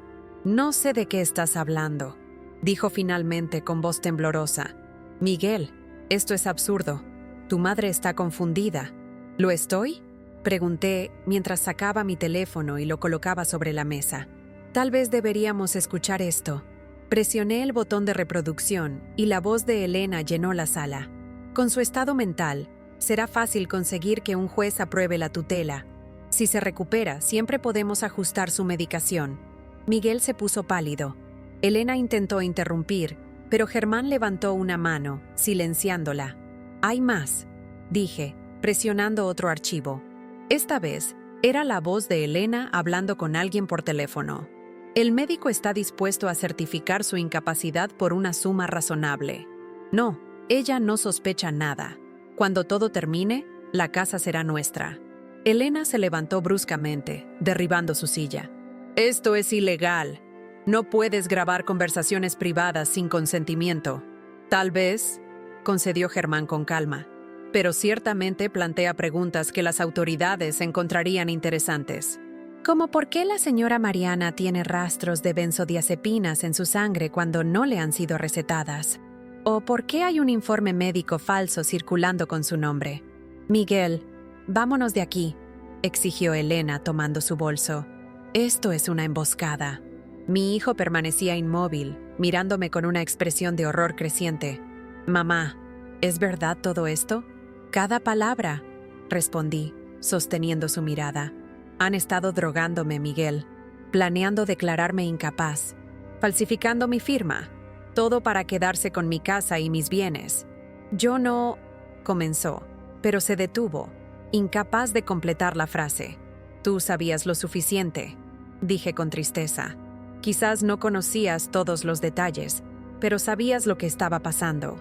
«No sé de qué estás hablando», dijo finalmente con voz temblorosa. «Miguel, esto es absurdo. Tu madre está confundida». «¿Lo estoy?», pregunté mientras sacaba mi teléfono y lo colocaba sobre la mesa. «Tal vez deberíamos escuchar esto». Presioné el botón de reproducción y la voz de Elena llenó la sala. «Con su estado mental, será fácil conseguir que un juez apruebe la tutela. Si se recupera, siempre podemos ajustar su medicación». Miguel se puso pálido. Elena intentó interrumpir, pero Germán levantó una mano, silenciándola. «Hay más», dije, presionando otro archivo. Esta vez, era la voz de Elena hablando con alguien por teléfono. «El médico está dispuesto a certificar su incapacidad por una suma razonable». «No, ella no sospecha nada. Cuando todo termine, la casa será nuestra». Elena se levantó bruscamente, derribando su silla. «Esto es ilegal. No puedes grabar conversaciones privadas sin consentimiento». «Tal vez», concedió Germán con calma, «pero ciertamente plantea preguntas que las autoridades encontrarían interesantes». «Como por qué la señora Mariana tiene rastros de benzodiazepinas en su sangre cuando no le han sido recetadas. ¿O por qué hay un informe médico falso circulando con su nombre?» «Miguel, vámonos de aquí», exigió Elena tomando su bolso. «Esto es una emboscada». Mi hijo permanecía inmóvil, mirándome con una expresión de horror creciente. «Mamá, ¿es verdad todo esto?» «Cada palabra», respondí, sosteniendo su mirada. «Han estado drogándome, Miguel, planeando declararme incapaz, falsificando mi firma. Todo para quedarse con mi casa y mis bienes». «Yo no», comenzó, pero se detuvo, incapaz de completar la frase. «Tú sabías lo suficiente», dije con tristeza. «Quizás no conocías todos los detalles, pero sabías lo que estaba pasando».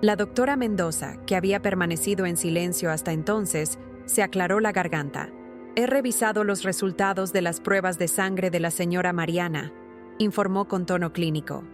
La doctora Mendoza, que había permanecido en silencio hasta entonces, se aclaró la garganta. «He revisado los resultados de las pruebas de sangre de la señora Mariana», informó con tono clínico.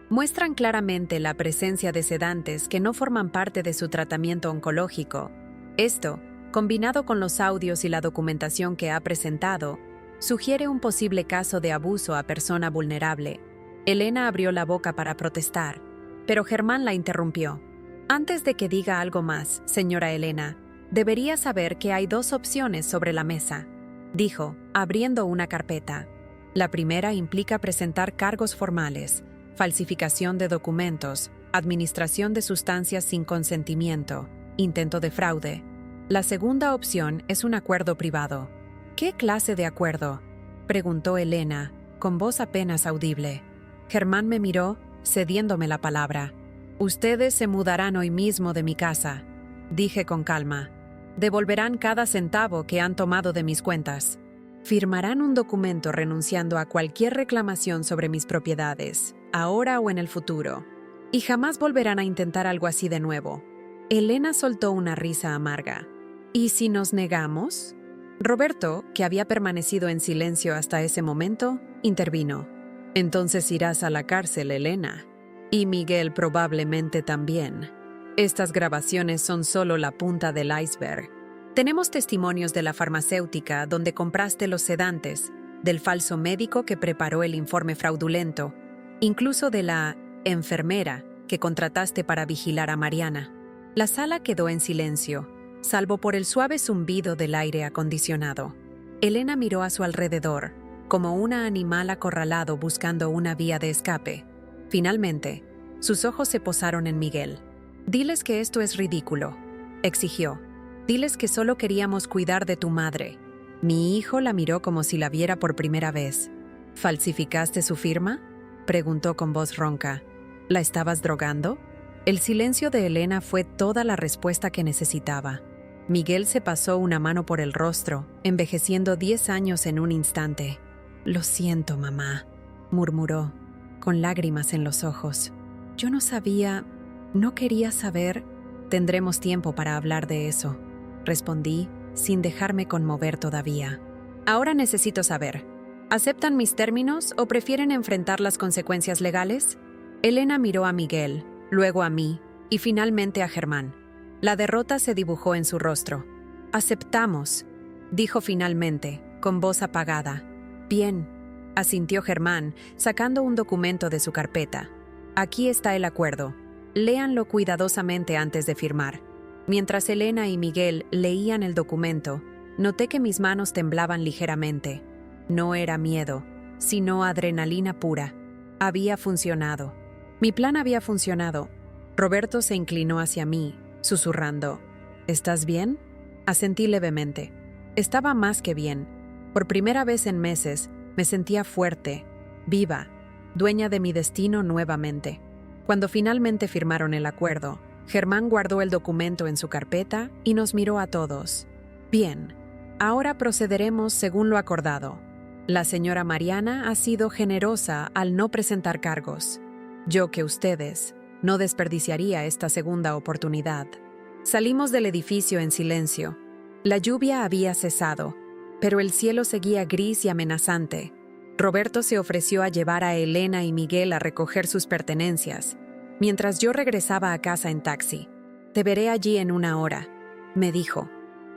«Muestran claramente la presencia de sedantes que no forman parte de su tratamiento oncológico. Esto, combinado con los audios y la documentación que ha presentado, sugiere un posible caso de abuso a persona vulnerable». Elena abrió la boca para protestar, pero Germán la interrumpió. «Antes de que diga algo más, señora Elena, debería saber que hay 2 opciones sobre la mesa», dijo, abriendo una carpeta. «La primera implica presentar cargos formales, falsificación de documentos, administración de sustancias sin consentimiento, intento de fraude. La segunda opción es un acuerdo privado». «¿Qué clase de acuerdo?», preguntó Elena, con voz apenas audible. Germán me miró, cediéndome la palabra. «Ustedes se mudarán hoy mismo de mi casa». dije con calma. Devolverán cada centavo que han tomado de mis cuentas. Firmarán un documento renunciando a cualquier reclamación sobre mis propiedades, ahora o en el futuro. Y jamás volverán a intentar algo así de nuevo. Elena soltó una risa amarga. ¿Y si nos negamos? Roberto, que había permanecido en silencio hasta ese momento, intervino. Entonces irás a la cárcel, Elena. Y Miguel probablemente también. Estas grabaciones son solo la punta del iceberg. Tenemos testimonios de la farmacéutica donde compraste los sedantes, del falso médico que preparó el informe fraudulento, incluso de la enfermera que contrataste para vigilar a Mariana. La sala quedó en silencio, salvo por el suave zumbido del aire acondicionado. Elena miró a su alrededor, como un animal acorralado buscando una vía de escape. Finalmente, sus ojos se posaron en Miguel. «Diles que esto es ridículo», exigió. «Diles que solo queríamos cuidar de tu madre». Mi hijo la miró como si la viera por primera vez. «¿Falsificaste su firma?», preguntó con voz ronca. «¿La estabas drogando?». El silencio de Elena fue toda la respuesta que necesitaba. Miguel se pasó una mano por el rostro, envejeciendo 10 años en un instante. «Lo siento, mamá», murmuró, con lágrimas en los ojos. «Yo no sabía, no quería saber». «Tendremos tiempo para hablar de eso», respondí, sin dejarme conmover todavía. «Ahora necesito saber, ¿aceptan mis términos o prefieren enfrentar las consecuencias legales?». Elena miró a Miguel, luego a mí y finalmente a Germán. La derrota se dibujó en su rostro. «Aceptamos», dijo finalmente, con voz apagada. «Bien», asintió Germán, sacando un documento de su carpeta. «Aquí está el acuerdo. Léanlo cuidadosamente antes de firmar». Mientras Elena y Miguel leían el documento, noté que mis manos temblaban ligeramente. No era miedo, sino adrenalina pura. Había funcionado. Mi plan había funcionado. Roberto se inclinó hacia mí, susurrando. «¿Estás bien?». Asentí levemente. Estaba más que bien. Por primera vez en meses, me sentía fuerte, viva, dueña de mi destino nuevamente. Cuando finalmente firmaron el acuerdo, Germán guardó el documento en su carpeta y nos miró a todos. «Bien, ahora procederemos según lo acordado. La señora Mariana ha sido generosa al no presentar cargos. Yo que ustedes no desperdiciaría esta segunda oportunidad». Salimos del edificio en silencio. La lluvia había cesado, pero el cielo seguía gris y amenazante. Roberto se ofreció a llevar a Elena y Miguel a recoger sus pertenencias, mientras yo regresaba a casa en taxi. «Te veré allí en 1 hora», me dijo,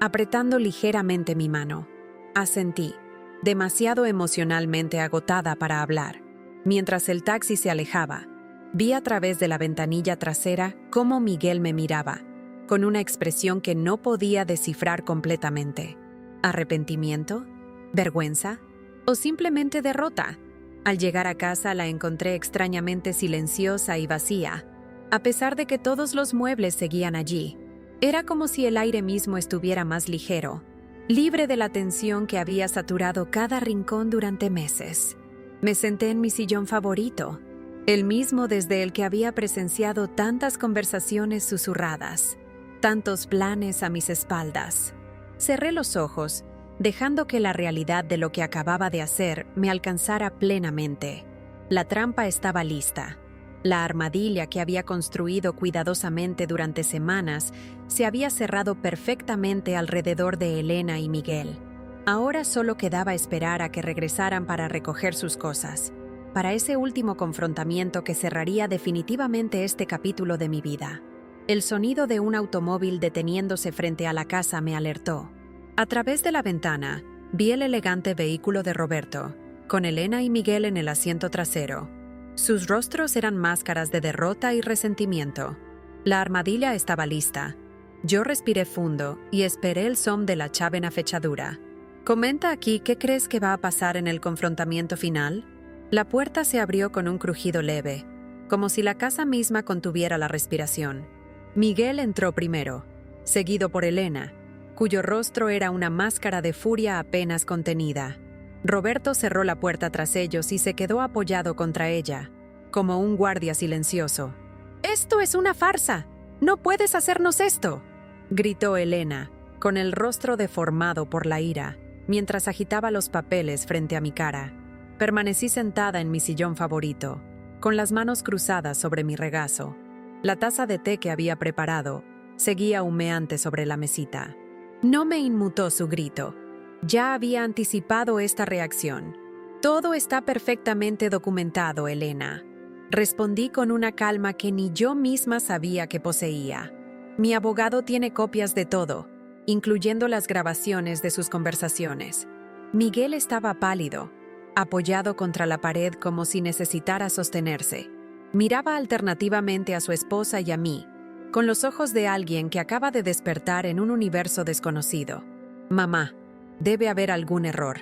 apretando ligeramente mi mano. Asentí, demasiado emocionalmente agotada para hablar. Mientras el taxi se alejaba, vi a través de la ventanilla trasera cómo Miguel me miraba, con una expresión que no podía descifrar completamente. ¿Arrepentimiento? ¿Vergüenza? ¿O simplemente derrota? Al llegar a casa la encontré extrañamente silenciosa y vacía, a pesar de que todos los muebles seguían allí. Era como si el aire mismo estuviera más ligero, libre de la tensión que había saturado cada rincón durante meses. Me senté en mi sillón favorito, el mismo desde el que había presenciado tantas conversaciones susurradas, tantos planes a mis espaldas. Cerré los ojos, dejando que la realidad de lo que acababa de hacer me alcanzara plenamente. La trampa estaba lista. La armadilla que había construido cuidadosamente durante semanas se había cerrado perfectamente alrededor de Elena y Miguel. Ahora solo quedaba esperar a que regresaran para recoger sus cosas, para ese último confrontamiento que cerraría definitivamente este capítulo de mi vida. El sonido de un automóvil deteniéndose frente a la casa me alertó. A través de la ventana, vi el elegante vehículo de Roberto, con Elena y Miguel en el asiento trasero. Sus rostros eran máscaras de derrota y resentimiento. La armadilla estaba lista. Yo respiré fundo y esperé el son de la llave en la fechadura. «Comenta aquí qué crees que va a pasar en el confrontamiento final». La puerta se abrió con un crujido leve, como si la casa misma contuviera la respiración. Miguel entró primero, seguido por Elena, cuyo rostro era una máscara de furia apenas contenida. Roberto cerró la puerta tras ellos y se quedó apoyado contra ella, como un guardia silencioso. «¡Esto es una farsa! ¡No puedes hacernos esto!», gritó Elena, con el rostro deformado por la ira, mientras agitaba los papeles frente a mi cara. Permanecí sentada en mi sillón favorito, con las manos cruzadas sobre mi regazo. La taza de té que había preparado seguía humeante sobre la mesita. No me inmutó su grito. Ya había anticipado esta reacción. Todo está perfectamente documentado, Elena. Respondí con una calma que ni yo misma sabía que poseía. Mi abogado tiene copias de todo, incluyendo las grabaciones de sus conversaciones. Miguel estaba pálido, apoyado contra la pared como si necesitara sostenerse. Miraba alternativamente a su esposa y a mí, con los ojos de alguien que acaba de despertar en un universo desconocido. Mamá, debe haber algún error.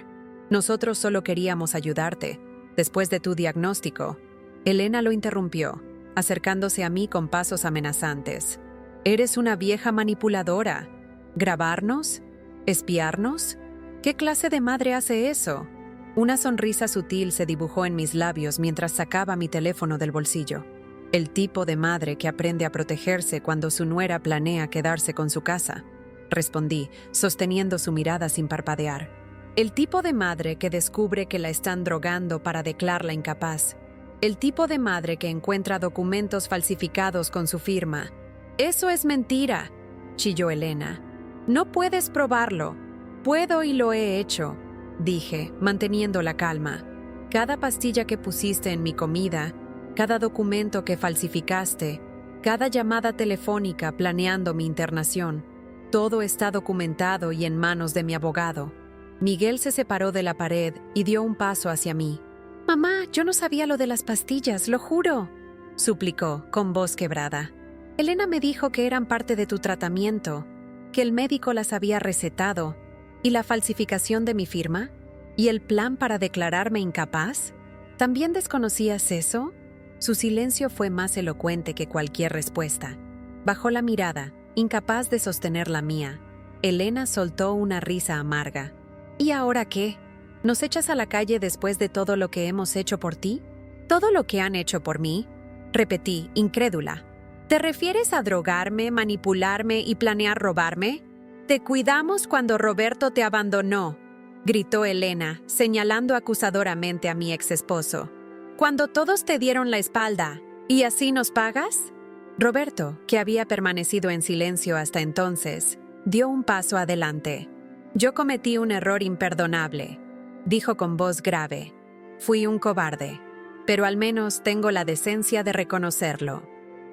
Nosotros solo queríamos ayudarte. Después de tu diagnóstico, Elena lo interrumpió, acercándose a mí con pasos amenazantes. Eres una vieja manipuladora. ¿Grabarnos? ¿Espiarnos? ¿Qué clase de madre hace eso? Una sonrisa sutil se dibujó en mis labios mientras sacaba mi teléfono del bolsillo. El tipo de madre que aprende a protegerse cuando su nuera planea quedarse con su casa, respondí, sosteniendo su mirada sin parpadear. El tipo de madre que descubre que la están drogando para declararla incapaz. El tipo de madre que encuentra documentos falsificados con su firma. Eso es mentira, chilló Elena. No puedes probarlo. Puedo y lo he hecho, dije, manteniendo la calma. Cada pastilla que pusiste en mi comida, cada documento que falsificaste, cada llamada telefónica planeando mi internación, todo está documentado y en manos de mi abogado. Miguel se separó de la pared y dio un paso hacia mí. «Mamá, yo no sabía lo de las pastillas, lo juro», suplicó, con voz quebrada. «Elena me dijo que eran parte de tu tratamiento, que el médico las había recetado, y la falsificación de mi firma, y el plan para declararme incapaz. ¿También desconocías eso?» Su silencio fue más elocuente que cualquier respuesta. Bajó la mirada, incapaz de sostener la mía. Elena soltó una risa amarga. ¿Y ahora qué? ¿Nos echas a la calle después de todo lo que hemos hecho por ti? ¿Todo lo que han hecho por mí? Repetí, incrédula. ¿Te refieres a drogarme, manipularme y planear robarme? Te cuidamos cuando Roberto te abandonó, gritó Elena, señalando acusadoramente a mi exesposo. Cuando todos te dieron la espalda, ¿y así nos pagas? Roberto, que había permanecido en silencio hasta entonces, dio un paso adelante. Yo cometí un error imperdonable, dijo con voz grave. Fui un cobarde, pero al menos tengo la decencia de reconocerlo.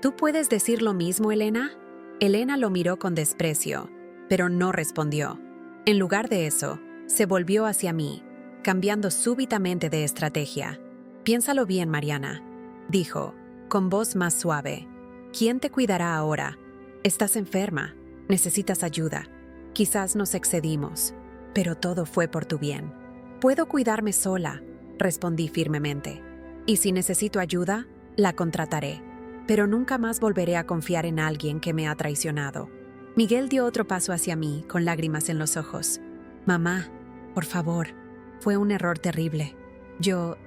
¿Tú puedes decir lo mismo, Elena? Elena lo miró con desprecio, pero no respondió. En lugar de eso, se volvió hacia mí, cambiando súbitamente de estrategia. Piénsalo bien, Mariana, dijo, con voz más suave. ¿Quién te cuidará ahora? Estás enferma, necesitas ayuda. Quizás nos excedimos, pero todo fue por tu bien. Puedo cuidarme sola, respondí firmemente. Y si necesito ayuda, la contrataré. Pero nunca más volveré a confiar en alguien que me ha traicionado. Miguel dio otro paso hacia mí, con lágrimas en los ojos. Mamá, por favor, fue un error terrible. Yo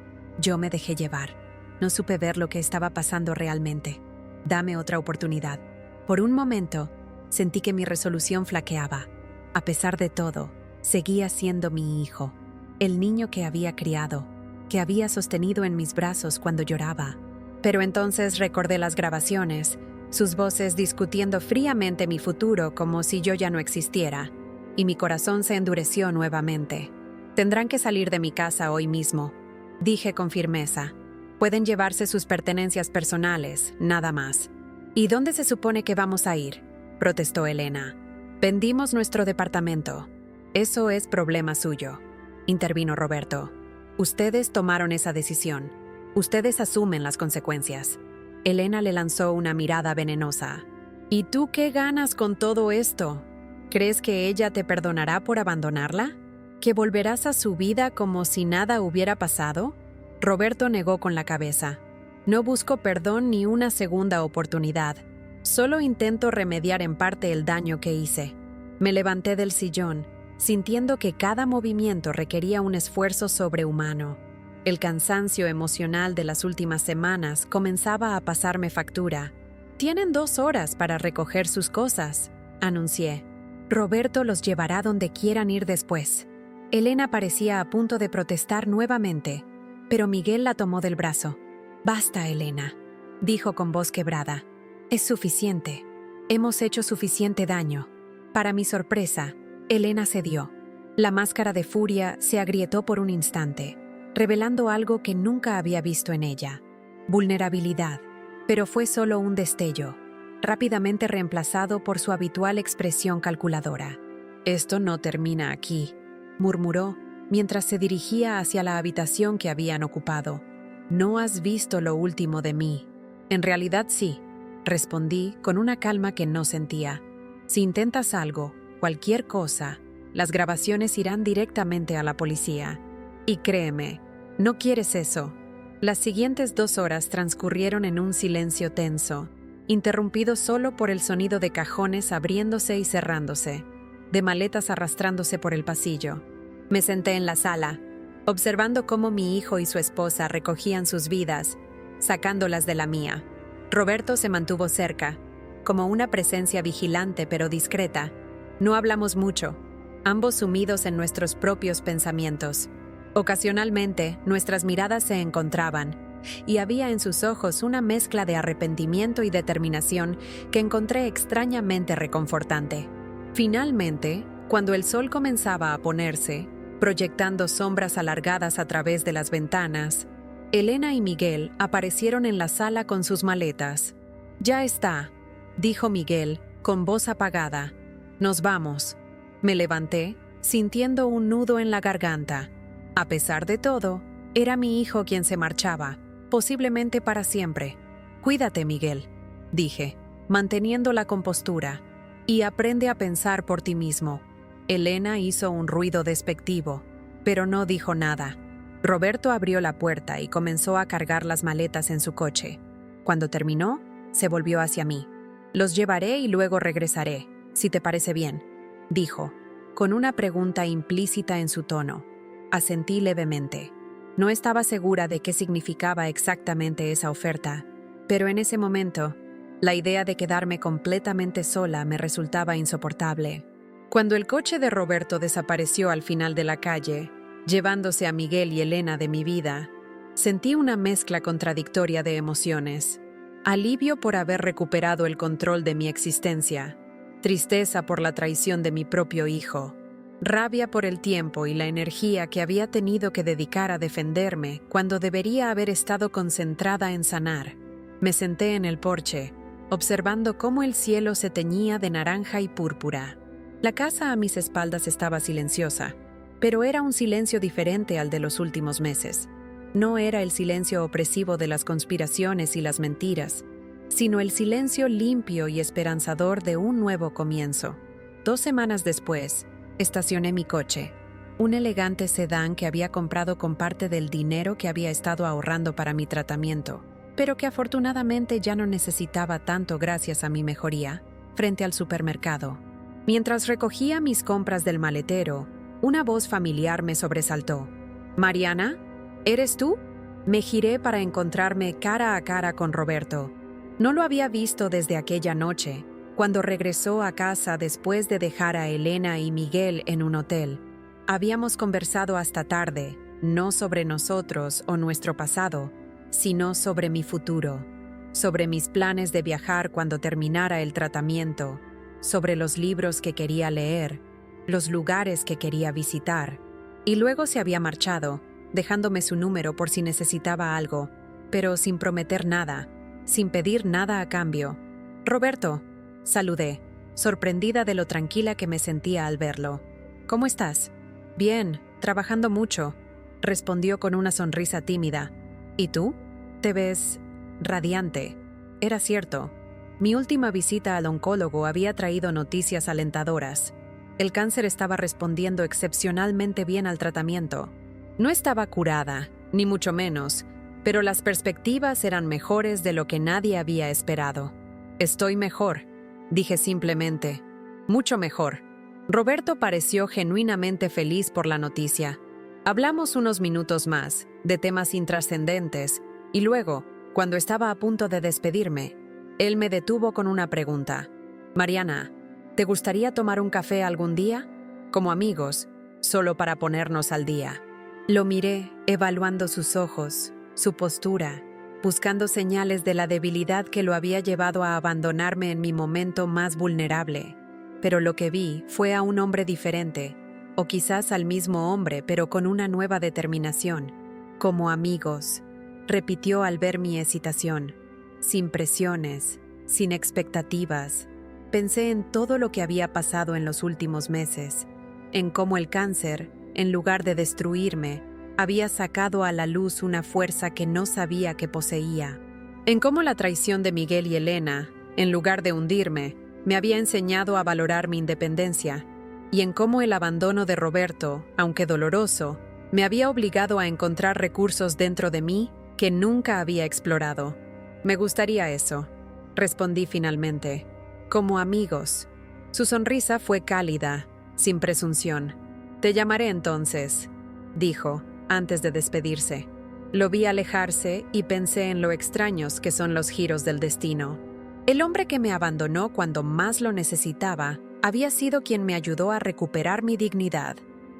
me dejé llevar. No supe ver lo que estaba pasando realmente. Dame otra oportunidad. Por un momento, sentí que mi resolución flaqueaba. A pesar de todo, seguía siendo mi hijo, el niño que había criado, que había sostenido en mis brazos cuando lloraba. Pero entonces recordé las grabaciones, sus voces discutiendo fríamente mi futuro como si yo ya no existiera, y mi corazón se endureció nuevamente. Tendrán que salir de mi casa hoy mismo, dije con firmeza. Pueden llevarse sus pertenencias personales, nada más. ¿Y dónde se supone que vamos a ir?, protestó Elena. Vendimos nuestro departamento. Eso es problema suyo, intervino Roberto. Ustedes tomaron esa decisión. Ustedes asumen las consecuencias. Elena le lanzó una mirada venenosa. ¿Y tú qué ganas con todo esto? ¿Crees que ella te perdonará por abandonarla? ¿Que volverás a su vida como si nada hubiera pasado? Roberto negó con la cabeza. No busco perdón ni una segunda oportunidad. Solo intento remediar en parte el daño que hice. Me levanté del sillón, sintiendo que cada movimiento requería un esfuerzo sobrehumano. El cansancio emocional de las últimas semanas comenzaba a pasarme factura. Tienen 2 horas para recoger sus cosas, anuncié. Roberto los llevará donde quieran ir después. Elena parecía a punto de protestar nuevamente, pero Miguel la tomó del brazo. «Basta, Elena», dijo con voz quebrada. «Es suficiente. Hemos hecho suficiente daño». Para mi sorpresa, Elena cedió. La máscara de furia se agrietó por un instante, revelando algo que nunca había visto en ella. Vulnerabilidad, pero fue solo un destello, rápidamente reemplazado por su habitual expresión calculadora. «Esto no termina aquí», murmuró mientras se dirigía hacia la habitación que habían ocupado. «No has visto lo último de mí». «En realidad sí», respondí con una calma que no sentía. «Si intentas algo, cualquier cosa, las grabaciones irán directamente a la policía. Y créeme, no quieres eso». Las siguientes 2 horas transcurrieron en un silencio tenso, interrumpido solo por el sonido de cajones abriéndose y cerrándose, de maletas arrastrándose por el pasillo. Me senté en la sala, observando cómo mi hijo y su esposa recogían sus vidas, sacándolas de la mía. Roberto se mantuvo cerca, como una presencia vigilante pero discreta. No hablamos mucho, ambos sumidos en nuestros propios pensamientos. Ocasionalmente, nuestras miradas se encontraban, y había en sus ojos una mezcla de arrepentimiento y determinación que encontré extrañamente reconfortante. Finalmente, cuando el sol comenzaba a ponerse, proyectando sombras alargadas a través de las ventanas, Elena y Miguel aparecieron en la sala con sus maletas. «Ya está», dijo Miguel, con voz apagada. «Nos vamos». Me levanté, sintiendo un nudo en la garganta. A pesar de todo, era mi hijo quien se marchaba, posiblemente para siempre. «Cuídate, Miguel», dije, manteniendo la compostura, «y aprende a pensar por ti mismo». Elena hizo un ruido despectivo, pero no dijo nada. Roberto abrió la puerta y comenzó a cargar las maletas en su coche. Cuando terminó, se volvió hacia mí. «Los llevaré y luego regresaré, si te parece bien», dijo, con una pregunta implícita en su tono. Asentí levemente. No estaba segura de qué significaba exactamente esa oferta, pero en ese momento, la idea de quedarme completamente sola me resultaba insoportable. Cuando el coche de Roberto desapareció al final de la calle, llevándose a Miguel y Elena de mi vida, sentí una mezcla contradictoria de emociones. Alivio por haber recuperado el control de mi existencia, tristeza por la traición de mi propio hijo, rabia por el tiempo y la energía que había tenido que dedicar a defenderme cuando debería haber estado concentrada en sanar. Me senté en el porche, observando cómo el cielo se teñía de naranja y púrpura. La casa a mis espaldas estaba silenciosa, pero era un silencio diferente al de los últimos meses. No era el silencio opresivo de las conspiraciones y las mentiras, sino el silencio limpio y esperanzador de un nuevo comienzo. 2 semanas después, estacioné mi coche, un elegante sedán que había comprado con parte del dinero que había estado ahorrando para mi tratamiento, pero que afortunadamente ya no necesitaba tanto gracias a mi mejoría, frente al supermercado. Mientras recogía mis compras del maletero, una voz familiar me sobresaltó. «Mariana, ¿eres tú?». Me giré para encontrarme cara a cara con Roberto. No lo había visto desde aquella noche, cuando regresó a casa después de dejar a Elena y Miguel en un hotel. Habíamos conversado hasta tarde, no sobre nosotros o nuestro pasado, sino sobre mi futuro, sobre mis planes de viajar cuando terminara el tratamiento, sobre los libros que quería leer, los lugares que quería visitar. Y luego se había marchado, dejándome su número por si necesitaba algo, pero sin prometer nada, sin pedir nada a cambio. «Roberto», saludé, sorprendida de lo tranquila que me sentía al verlo. «¿Cómo estás?». «Bien, trabajando mucho», respondió con una sonrisa tímida. «¿Y tú? Te ves radiante». Era cierto. Mi última visita al oncólogo había traído noticias alentadoras. El cáncer estaba respondiendo excepcionalmente bien al tratamiento. No estaba curada, ni mucho menos, pero las perspectivas eran mejores de lo que nadie había esperado. «Estoy mejor», dije simplemente. «Mucho mejor». Roberto pareció genuinamente feliz por la noticia. Hablamos unos minutos más, de temas intrascendentes, y luego, cuando estaba a punto de despedirme, él me detuvo con una pregunta. «Mariana, ¿Te gustaría tomar un café algún día? Como amigos, solo para ponernos al día. Lo miré, evaluando sus ojos, su postura, buscando señales de la debilidad que lo había llevado a abandonarme en mi momento más vulnerable. Pero lo que vi fue a un hombre diferente, o quizás al mismo hombre, pero con una nueva determinación. Como amigos, repitió al ver mi hesitación. Sin presiones, sin expectativas. Pensé en todo lo que había pasado en los últimos meses, en cómo el cáncer, en lugar de destruirme, había sacado a la luz una fuerza que no sabía que poseía. En cómo la traición de Miguel y Elena, en lugar de hundirme, me había enseñado a valorar mi independencia, y en cómo el abandono de Roberto, aunque doloroso, me había obligado a encontrar recursos dentro de mí que nunca había explorado. Me gustaría eso, respondí finalmente. Como amigos. Su sonrisa fue cálida, sin presunción. Te llamaré entonces, dijo, antes de despedirse. Lo vi alejarse y pensé en lo extraños que son los giros del destino. El hombre que me abandonó cuando más lo necesitaba había sido quien me ayudó a recuperar mi dignidad.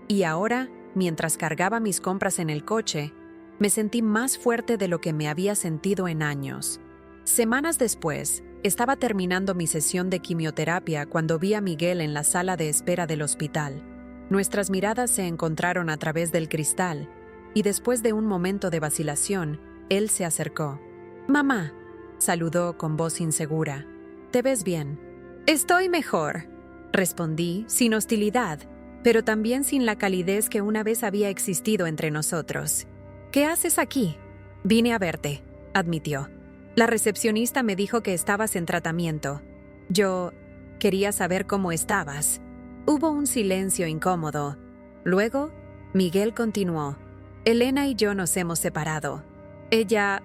Y ahora, mientras cargaba mis compras en el coche, me sentí más fuerte de lo que me había sentido en años. Semanas después, estaba terminando mi sesión de quimioterapia cuando vi a Miguel en la sala de espera del hospital. Nuestras miradas se encontraron a través del cristal, y después de un momento de vacilación, él se acercó. «Mamá», saludó con voz insegura. «¿Te ves bien?» «Estoy mejor», respondí, sin hostilidad, pero también sin la calidez que una vez había existido entre nosotros. «¿Qué haces aquí?» «Vine a verte», admitió. «La recepcionista me dijo que estabas en tratamiento. Yo quería saber cómo estabas». Hubo un silencio incómodo. Luego, Miguel continuó. «Elena y yo nos hemos separado. Ella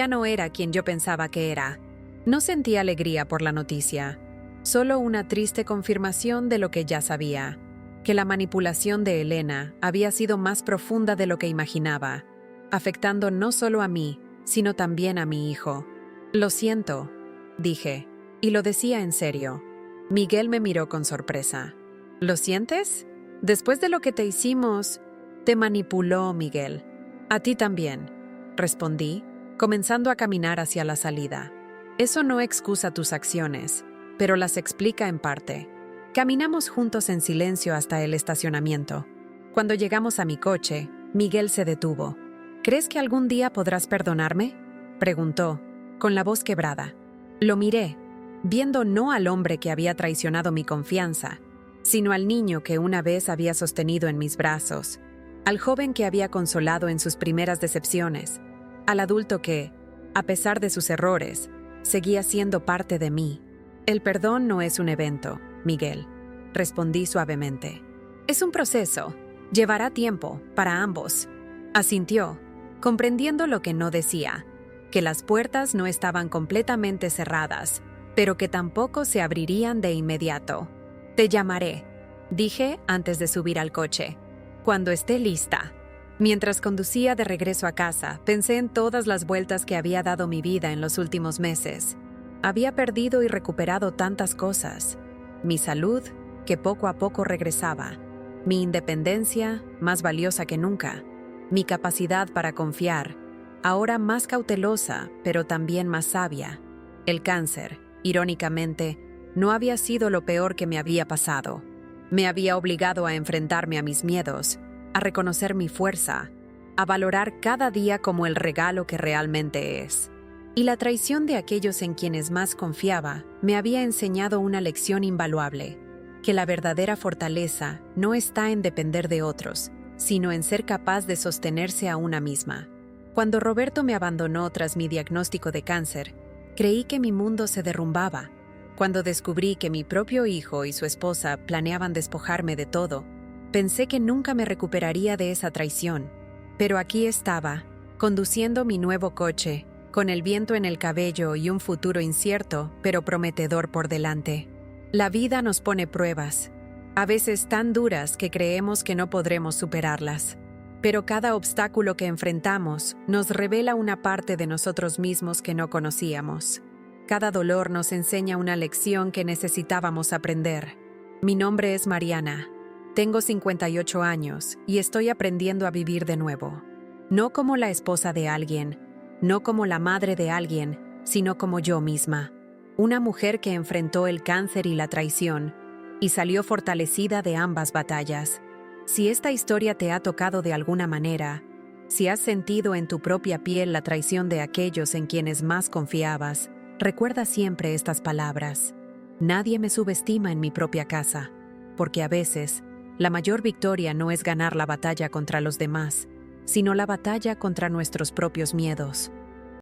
no era quien yo pensaba que era». No sentí alegría por la noticia, solo una triste confirmación de lo que ya sabía, que la manipulación de Elena había sido más profunda de lo que imaginaba, afectando no solo a mí, sino también a mi hijo. «Lo siento», dije, y lo decía en serio. Miguel me miró con sorpresa. «¿Lo sientes? Después de lo que te hicimos...» «Te manipuló, Miguel. A ti también», respondí, comenzando a caminar hacia la salida. «Eso no excusa tus acciones, pero las explica en parte». Caminamos juntos en silencio hasta el estacionamiento. Cuando llegamos a mi coche, Miguel se detuvo. «¿Crees que algún día podrás perdonarme?», preguntó, con la voz quebrada. Lo miré, viendo no al hombre que había traicionado mi confianza, sino al niño que una vez había sostenido en mis brazos, al joven que había consolado en sus primeras decepciones, al adulto que, a pesar de sus errores, seguía siendo parte de mí. «El perdón no es un evento, Miguel», respondí suavemente. «Es un proceso. Llevará tiempo para ambos». Asintió, comprendiendo lo que no decía, que las puertas no estaban completamente cerradas, pero que tampoco se abrirían de inmediato. «Te llamaré», dije antes de subir al coche, «cuando esté lista». Mientras conducía de regreso a casa, pensé en todas las vueltas que había dado mi vida en los últimos meses. Había perdido y recuperado tantas cosas. Mi salud, que poco a poco regresaba. Mi independencia, más valiosa que nunca. Mi capacidad para confiar, ahora más cautelosa, pero también más sabia. El cáncer, irónicamente, no había sido lo peor que me había pasado. Me había obligado a enfrentarme a mis miedos, a reconocer mi fuerza, a valorar cada día como el regalo que realmente es. Y la traición de aquellos en quienes más confiaba me había enseñado una lección invaluable, que la verdadera fortaleza no está en depender de otros, sino en ser capaz de sostenerse a una misma. Cuando Roberto me abandonó tras mi diagnóstico de cáncer, creí que mi mundo se derrumbaba. Cuando descubrí que mi propio hijo y su esposa planeaban despojarme de todo, pensé que nunca me recuperaría de esa traición. Pero aquí estaba, conduciendo mi nuevo coche, con el viento en el cabello y un futuro incierto, pero prometedor por delante. La vida nos pone pruebas, a veces tan duras que creemos que no podremos superarlas. Pero cada obstáculo que enfrentamos nos revela una parte de nosotros mismos que no conocíamos. Cada dolor nos enseña una lección que necesitábamos aprender. Mi nombre es Mariana. Tengo 58 años y estoy aprendiendo a vivir de nuevo. No como la esposa de alguien, no como la madre de alguien, sino como yo misma. Una mujer que enfrentó el cáncer y la traición y salió fortalecida de ambas batallas. Si esta historia te ha tocado de alguna manera, si has sentido en tu propia piel la traición de aquellos en quienes más confiabas, recuerda siempre estas palabras. Nadie me subestima en mi propia casa, porque a veces, la mayor victoria no es ganar la batalla contra los demás, sino la batalla contra nuestros propios miedos.